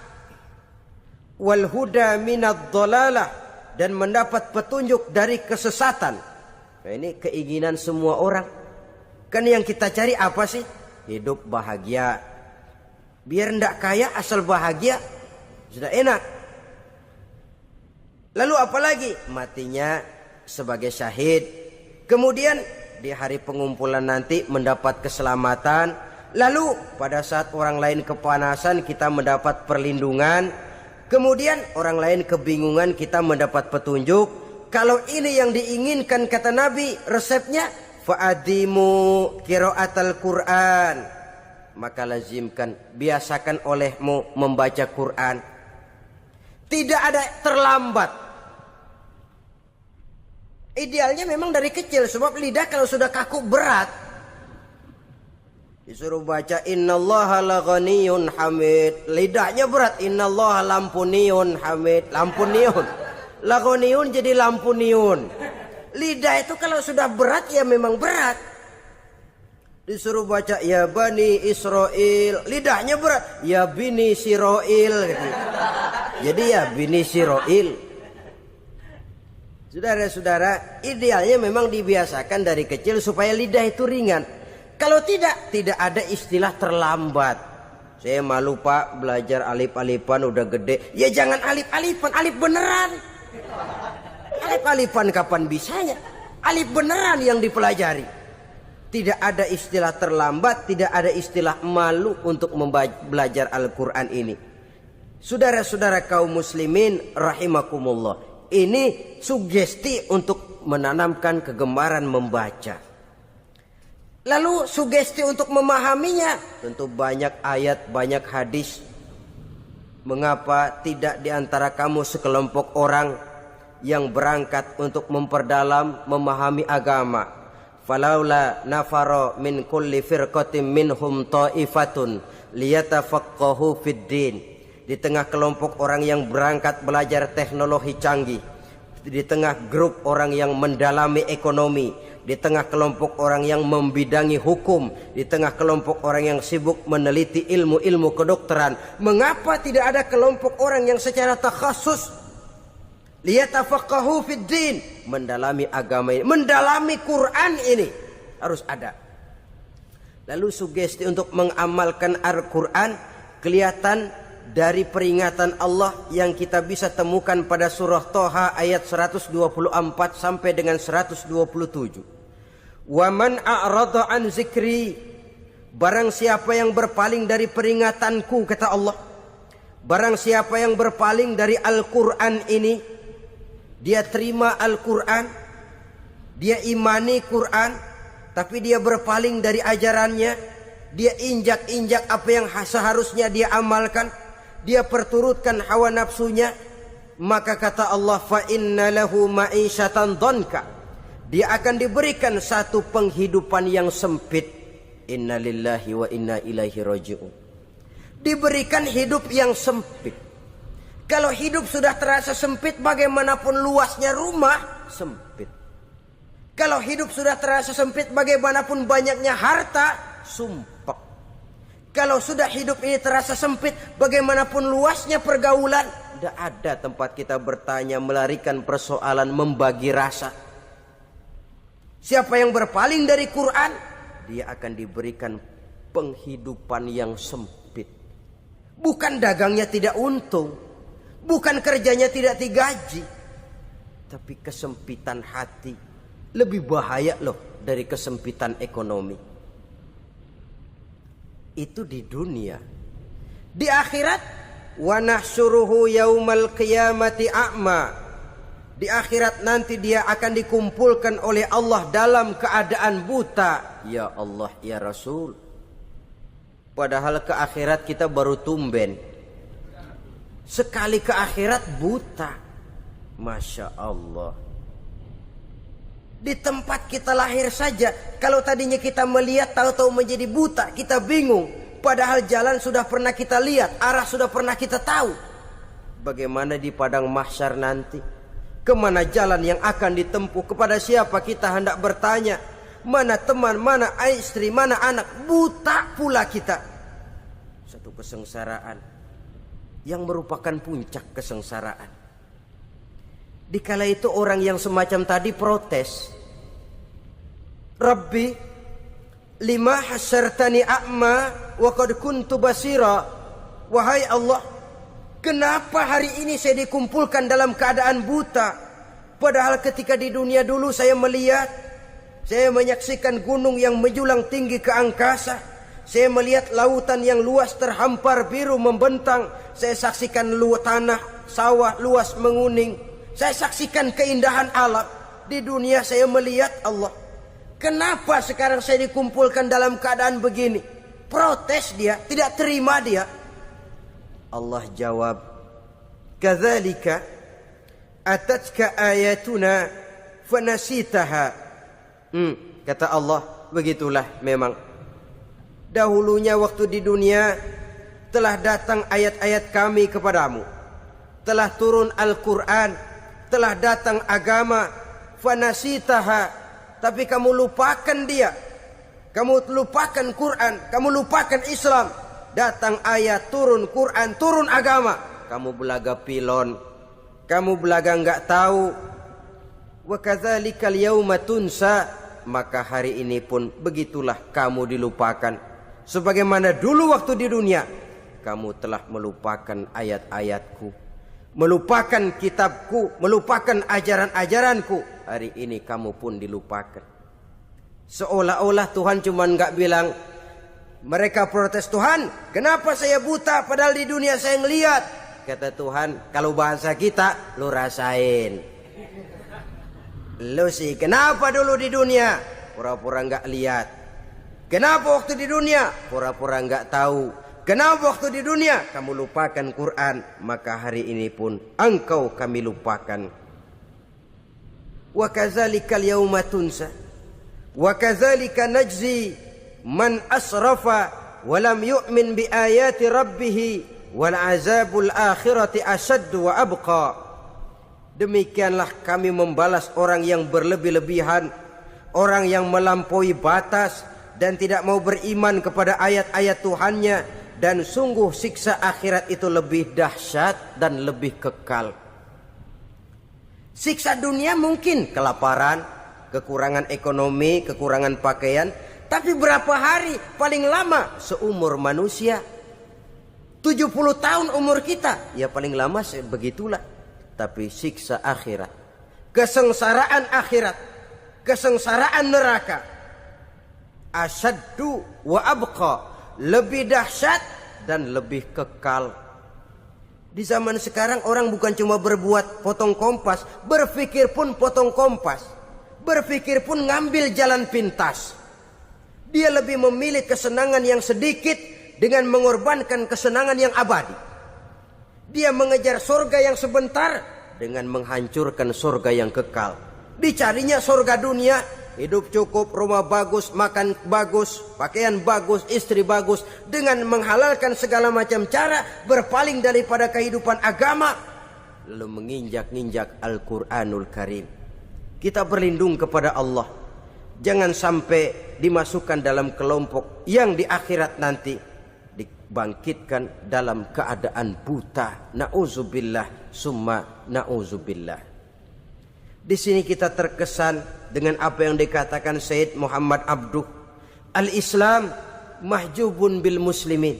Wal huda minad dhalalah, dan mendapat petunjuk dari kesesatan. Nah, ini keinginan semua orang. Kan yang kita cari apa sih? Hidup bahagia. Biar ndak kaya asal bahagia, sudah enak. Lalu apalagi? Matinya sebagai syahid. Kemudian di hari pengumpulan nanti mendapat keselamatan. Lalu pada saat orang lain kepanasan, kita mendapat perlindungan. Kemudian orang lain kebingungan, kita mendapat petunjuk. Kalau ini yang diinginkan, kata Nabi, resepnya fa'adimu qiraatal Quran, maka lazimkan, biasakan olehmu membaca Quran. Tidak ada terlambat. Idealnya memang dari kecil, sebab lidah kalau sudah kaku berat. Disuruh baca innallaha laghaniyun hamid, lidahnya berat. Innallaha lampuniyun hamid, lampuniyun. Laghaniyun jadi lampuniyun. Lidah itu kalau sudah berat ya memang berat. Disuruh baca ya bani Israel, lidahnya berat. Ya bini Siroil gitu. Jadi ya bini Siroil. Saudara-saudara, idealnya memang dibiasakan dari kecil supaya lidah itu ringan. Kalau tidak ada istilah terlambat. Saya malu pak, belajar alif-alifan udah gede. Ya jangan alif-alifan, alif beneran. Alif-alifan kapan bisanya? Alif beneran yang dipelajari. Tidak ada istilah terlambat, tidak ada istilah malu untuk belajar Al-Quran ini. Saudara-saudara kaum muslimin rahimakumullah. Ini sugesti untuk menanamkan kegemaran membaca. Lalu sugesti untuk memahaminya, tentu banyak ayat, banyak hadis. Mengapa tidak di antara kamu sekelompok orang yang berangkat untuk memperdalam, memahami agama? Falaula nafaro min kulli firqatin minhum ta'ifatun liyatafaqahu fid din. Di tengah kelompok orang yang berangkat belajar teknologi canggih, di tengah grup orang yang mendalami ekonomi, di tengah kelompok orang yang membidangi hukum, di tengah kelompok orang yang sibuk meneliti ilmu-ilmu kedokteran, mengapa tidak ada kelompok orang yang secara takhasus liyatafaqahu fid din, mendalami agama ini, mendalami Quran ini? Harus ada. Lalu sugesti untuk mengamalkan Al-Quran kelihatan dari peringatan Allah yang kita bisa temukan pada surah Toha ayat 124 sampai dengan 127. Wa man a'rada an zikri, barang siapa yang berpaling dari peringatanku, kata Allah. Barang siapa yang berpaling dari Al-Quran ini, dia terima Al-Quran, dia imani Quran, tapi dia berpaling dari ajarannya, dia injak-injak apa yang seharusnya dia amalkan, dia perturutkan hawa nafsunya, maka kata Allah, fa inna lahu ma'isyatan dhanka, dia akan diberikan satu penghidupan yang sempit. Innalillahi wa inna ilaihi raji'un. Diberikan hidup yang sempit. Kalau hidup sudah terasa sempit, bagaimanapun luasnya rumah, sempit. Kalau hidup sudah terasa sempit, bagaimanapun banyaknya harta, sumpek. Kalau sudah hidup ini terasa sempit, bagaimanapun luasnya pergaulan, tidak ada tempat kita bertanya, melarikan persoalan, membagi rasa. Siapa yang berpaling dari Quran, dia akan diberikan penghidupan yang sempit. Bukan dagangnya tidak untung, bukan kerjanya tidak digaji, tapi kesempitan hati lebih bahaya loh dari kesempitan ekonomi. Itu di dunia. Di akhirat, wa nahsyuruhu yaumal qiyamati a'ma. Di akhirat nanti dia akan dikumpulkan oleh Allah dalam keadaan buta. Ya Allah, ya Rasul. Padahal ke akhirat kita baru tumben. Sekali ke akhirat buta. Masya Allah. Di tempat kita lahir saja, kalau tadinya kita melihat tahu-tahu menjadi buta, kita bingung. Padahal jalan sudah pernah kita lihat, arah sudah pernah kita tahu. Bagaimana di padang mahsyar nanti? Kemana jalan yang akan ditempuh? Kepada siapa kita hendak bertanya? Mana teman, mana istri, mana anak? Buta pula kita. Satu kesengsaraan yang merupakan puncak kesengsaraan. Dikala itu orang yang semacam tadi protes. Rabbi, lima hasyartani a'ma wa qad kuntu basira. Wahai Allah, kenapa hari ini saya dikumpulkan dalam keadaan buta? Padahal ketika di dunia dulu saya melihat, saya menyaksikan gunung yang menjulang tinggi ke angkasa. Saya melihat lautan yang luas terhampar biru membentang. Saya saksikan tanah sawah luas menguning. Saya saksikan keindahan alam. Di dunia saya melihat Allah. Kenapa sekarang saya dikumpulkan dalam keadaan begini? Protes dia, tidak terima dia. Allah jawab, kadzalika atatka ayatuna fanasitaha. Kata Allah, begitulah memang. Dahulunya waktu di dunia telah datang ayat-ayat kami kepadamu. Telah turun Al-Quran, telah datang agama, fanasitaha, tapi kamu lupakan dia. Kamu lupakan Quran, kamu lupakan Islam. Datang ayat, turun Quran, turun agama, kamu belaga pilon, kamu belaga enggak tahu. Wa kadzalikal yauma tunsa, maka hari ini pun begitulah kamu dilupakan. Sebagaimana dulu waktu di dunia kamu telah melupakan ayat-ayatku, melupakan kitabku, melupakan ajaran-ajaranku. Hari ini kamu pun dilupakan. Seolah-olah Tuhan cuma enggak bilang, mereka protes, Tuhan kenapa saya buta padahal di dunia saya ngelihat. Kata Tuhan, kalau bahasa kita, lu rasain. Lu sih kenapa dulu di dunia pura-pura enggak lihat. Kenapa waktu di dunia pura-pura enggak tahu. Kenapa waktu di dunia kamu lupakan Quran, maka hari ini pun engkau kami lupakan. Wa kadzalikal yauma tunsa wa kadzalika najzi man asrafa wa lam yu'min bi ayati rabbih wal azabul akhirati asyaddu wa abqa. Demikianlah kami membalas orang yang berlebih-lebihan, orang yang melampaui batas dan tidak mau beriman kepada ayat-ayat Tuhannya. Dan sungguh siksa akhirat itu lebih dahsyat dan lebih kekal. Siksa dunia mungkin kelaparan, kekurangan ekonomi, kekurangan pakaian. Tapi berapa hari paling lama seumur manusia? 70 tahun umur kita. Ya paling lama begitulah. Tapi siksa akhirat, kesengsaraan akhirat, kesengsaraan neraka, asyaddu wa abqa, lebih dahsyat dan lebih kekal. Di zaman sekarang orang bukan cuma berbuat potong kompas, berpikir pun potong kompas, berpikir pun ngambil jalan pintas. Dia lebih memilih kesenangan yang sedikit dengan mengorbankan kesenangan yang abadi. Dia mengejar surga yang sebentar dengan menghancurkan surga yang kekal. Dicarinya surga dunia, hidup cukup, rumah bagus, makan bagus, pakaian bagus, istri bagus, dengan menghalalkan segala macam cara, berpaling daripada kehidupan agama, lalu menginjak-injak Al-Quranul Karim. Kita berlindung kepada Allah. Jangan sampai dimasukkan dalam kelompok yang di akhirat nanti dibangkitkan dalam keadaan buta. Na'udzubillah summa na'udzubillah. Di sini kita terkesan dengan apa yang dikatakan Sayyid Muhammad Abduh. Al-Islam mahjubun bil muslimin.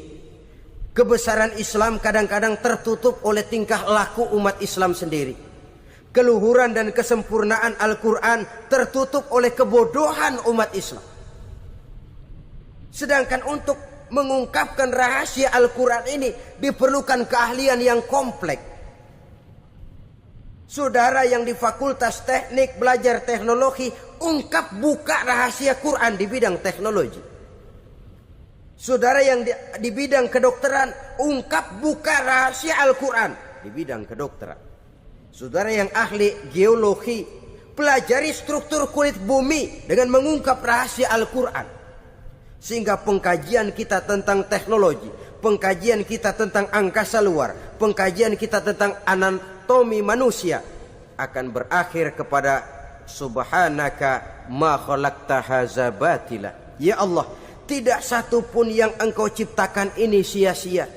Kebesaran Islam kadang-kadang tertutup oleh tingkah laku umat Islam sendiri. Keluhuran dan kesempurnaan Al-Quran tertutup oleh kebodohan umat Islam. Sedangkan untuk mengungkapkan rahasia Al-Quran ini diperlukan keahlian yang kompleks. Saudara yang di Fakultas Teknik belajar teknologi, ungkap buka rahasia Quran di bidang teknologi. Saudara yang di bidang kedokteran, ungkap buka rahasia Al-Quran di bidang kedokteran. Saudara yang ahli geologi, pelajari struktur kulit bumi dengan mengungkap rahasia Al-Quran. Sehingga pengkajian kita tentang teknologi, pengkajian kita tentang angkasa luar, pengkajian kita tentang anatomi manusia akan berakhir kepada subhanaka ma khalaqta hadza batila. Ya Allah, tidak satu pun yang Engkau ciptakan ini sia-sia.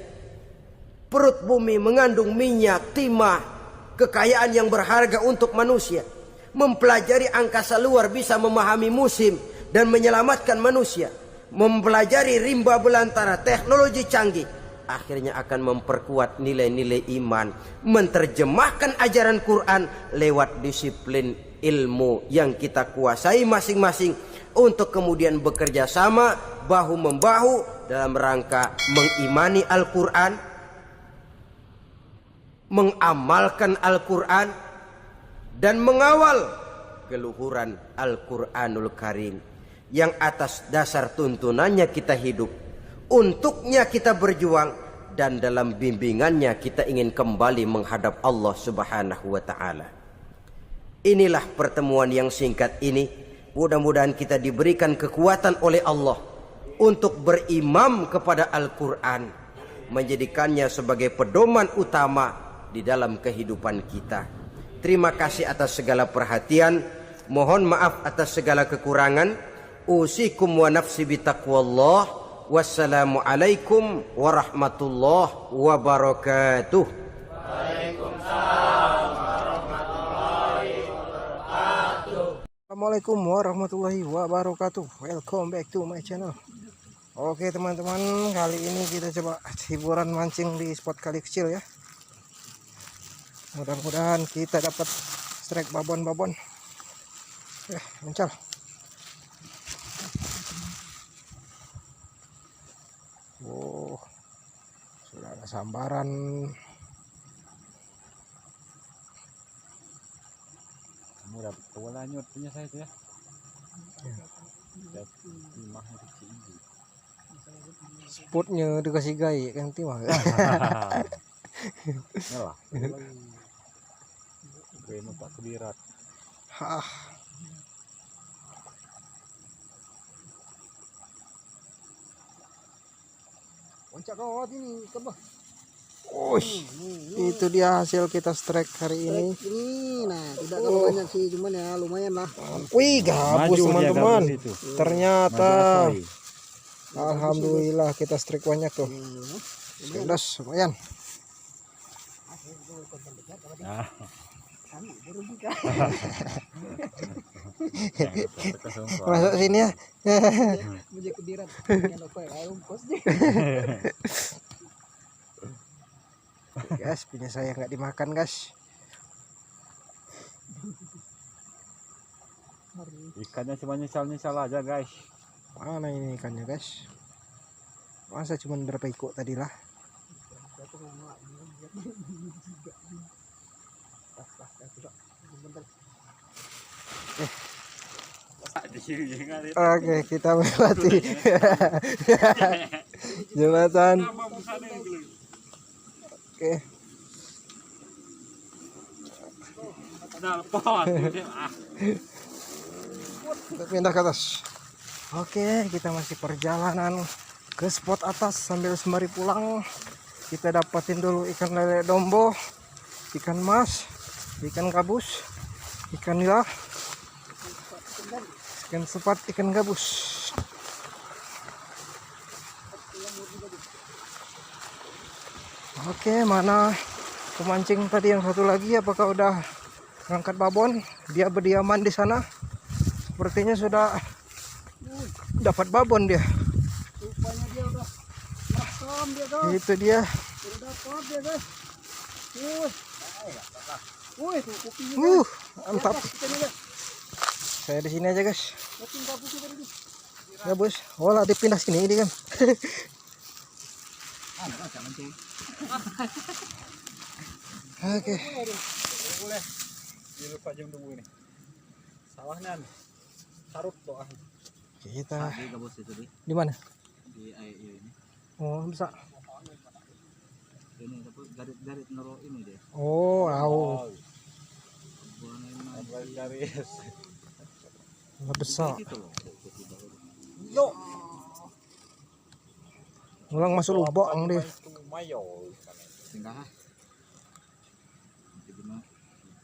Perut bumi mengandung minyak, timah, kekayaan yang berharga untuk manusia. Mempelajari angkasa luar bisa memahami musim dan menyelamatkan manusia. Mempelajari rimba belantara, teknologi canggih, akhirnya akan memperkuat nilai-nilai iman. Menterjemahkan ajaran Quran lewat disiplin ilmu yang kita kuasai masing-masing, untuk kemudian bekerja sama bahu-membahu dalam rangka mengimani Al-Quran, mengamalkan Al-Quran, dan mengawal keluhuran Al-Quranul Karim yang atas dasar tuntunannya kita hidup, untuknya kita berjuang, dan dalam bimbingannya kita ingin kembali menghadap Allah Subhanahu wa ta'ala. Inilah pertemuan yang singkat ini. Mudah-mudahan kita diberikan kekuatan oleh Allah untuk berimam kepada Al-Quran, menjadikannya sebagai pedoman utama di dalam kehidupan kita. Terima kasih atas segala perhatian. Mohon maaf atas segala kekurangan. Usikum wa nafsi bitaqwallah. Wassalamualaikum warahmatullahi wabarakatuh. Assalamualaikum warahmatullahi wabarakatuh. Welcome back to my channel. Oke teman-teman, kali ini kita coba hiburan mancing di spot kali kecil ya. Mudah-mudahan kita dapat strike babon-babon. Muncul. Oh, sudah ada sambaran. Kamu dapat kewalanyut punya saya itu ya. Timahnya kecil. Spotnya dikasih gaya kan timah. Nyalah. Kayaknya tak kebirat. Hah. Puncak kawat ini kebah. Itu dia hasil kita strike hari ini. Nah, tidak terlalu banyak sih, cuman ya lumayan lah. Wih, gabus teman-teman. Ternyata alhamdulillah kita strike banyak tuh. Sedas lumayan. Masuk sini ya. Guys, punya saya nggak dimakan guys. Ikannya cuma nyesal-nyesal aja guys. Mana ini ikannya guys? Masa cuma berapa ikut tadi lah. Oke, kita melewati jembatan. Oke. Kita pindah ke atas. Oke, kita masih perjalanan ke spot atas sambil sembari pulang. Kita dapatin dulu ikan lele dombo, ikan mas, ikan gabus, ikan nila, Ikan sepat, ikan gabus. Oke, mana pemancing tadi yang satu lagi? Apakah udah ngangkat babon? Dia berdiaman di sana. Sepertinya sudah dapat babon dia. Rupanya dia udah masam dia guys. Itu dia. Udah dapat dia guys. Wih, tuh kopinya. Mantap. Saya di sini aja guys. Gabus. Oh lah, dipindah sini ini kan. Oke. Boleh. Di lupa jam tunggu ini. Sawahnya sarut doa. Kita Di gabus itu di mana? di air ini. Oh, bisa. Ini apa garit-garit nero ini dia. Oh, tahu. Buangin Garis. Nggak besar. itu loh. Yo. Ulang masuk lubang deh. Mayo. Singgah.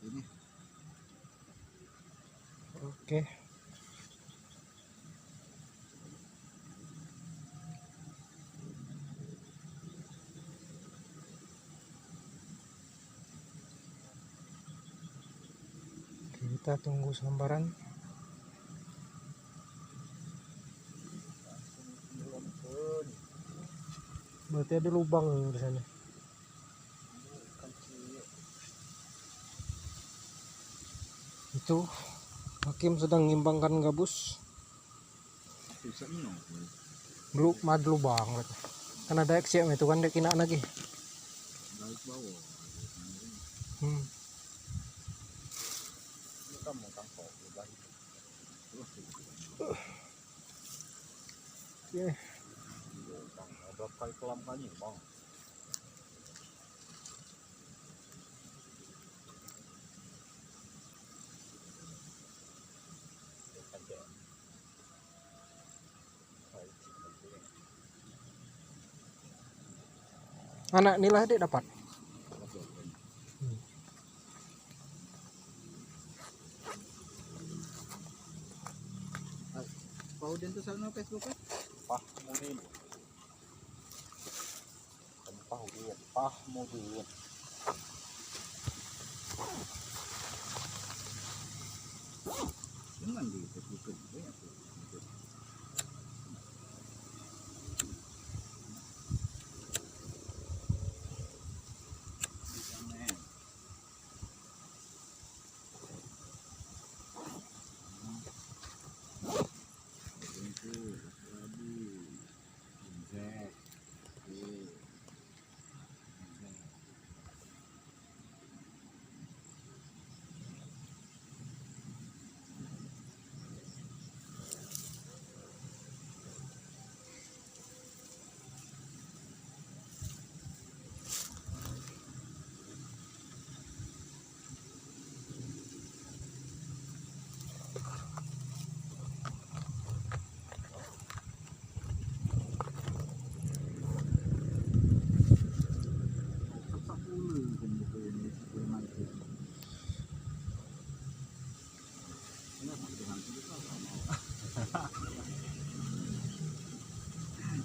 Ini Oke. Kita tunggu sambaran. Berarti ada lubang di sana. Itu Hakim sedang ngimbangkan gabus. bisa minum. Belum mad lubang. Kan ada XM itu kan dia kena lagi. Garis bawah. Kamu tangkap lubang. Oke. Berapa kali kelam kali bang? Anak nilai dia dapat. Pau din to sa ano Facebook eh? Pahmudin. Pahmudin. Pahmudin. Yung man di Facebook eh.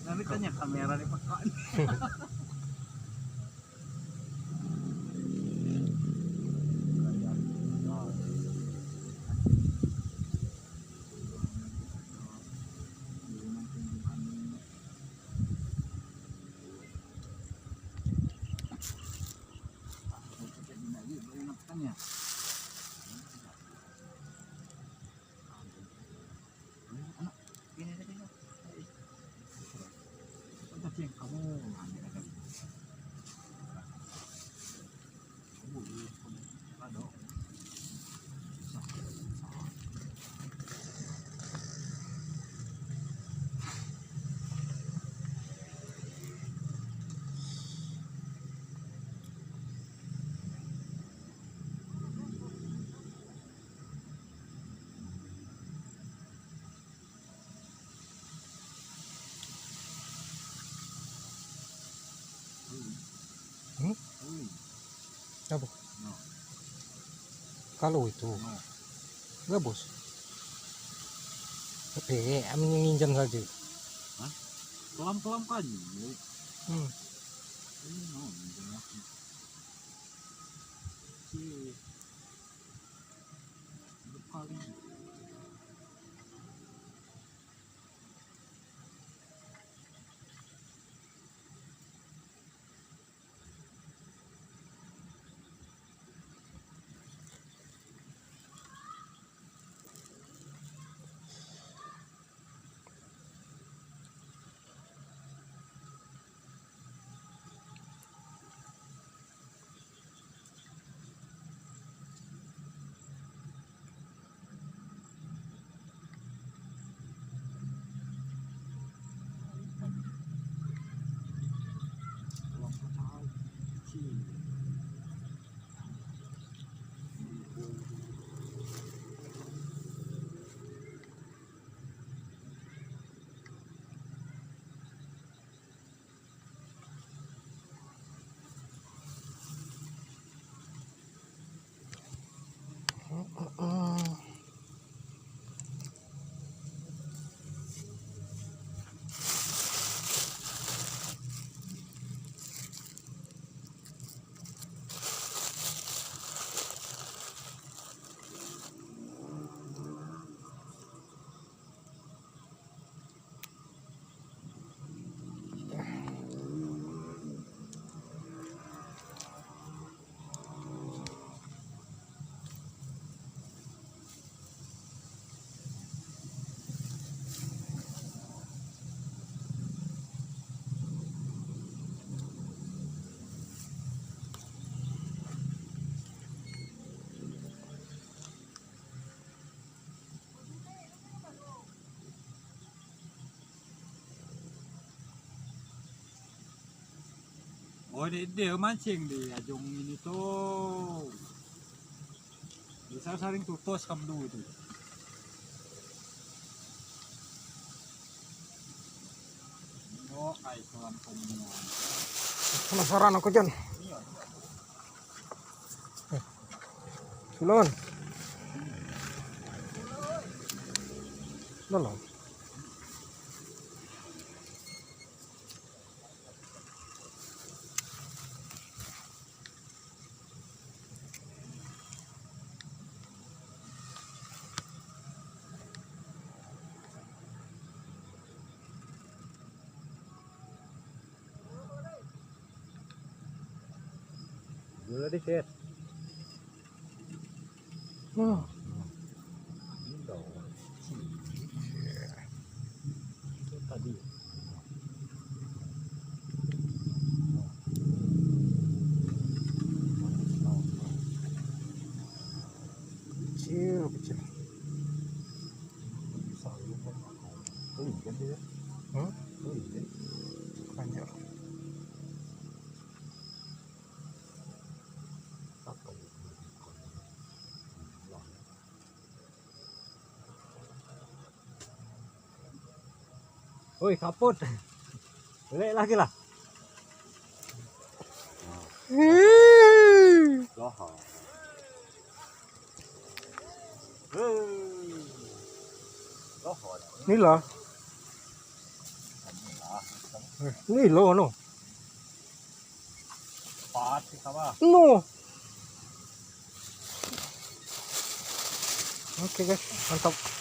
Nanti tanya kamera di pakai. Apa? Kalau itu gabus. Menginjam saja. Kelam-kelam kan. Hmm. Ini mau minjem. Si kali. Oh, dia mancing di ajung ini tuh. Bisa saling tutos kamu dulu itu. Oh, ay kelam semua. Penasaran aku John. Sulon. Belum. Dulu dikit. Oh. Tadi. Kecil. Hmm? Banyak. Woi, kaput. Boleh lagi lah. Loh. Nila. Nila no. Pati ka ba? No. Oke guys, mantap.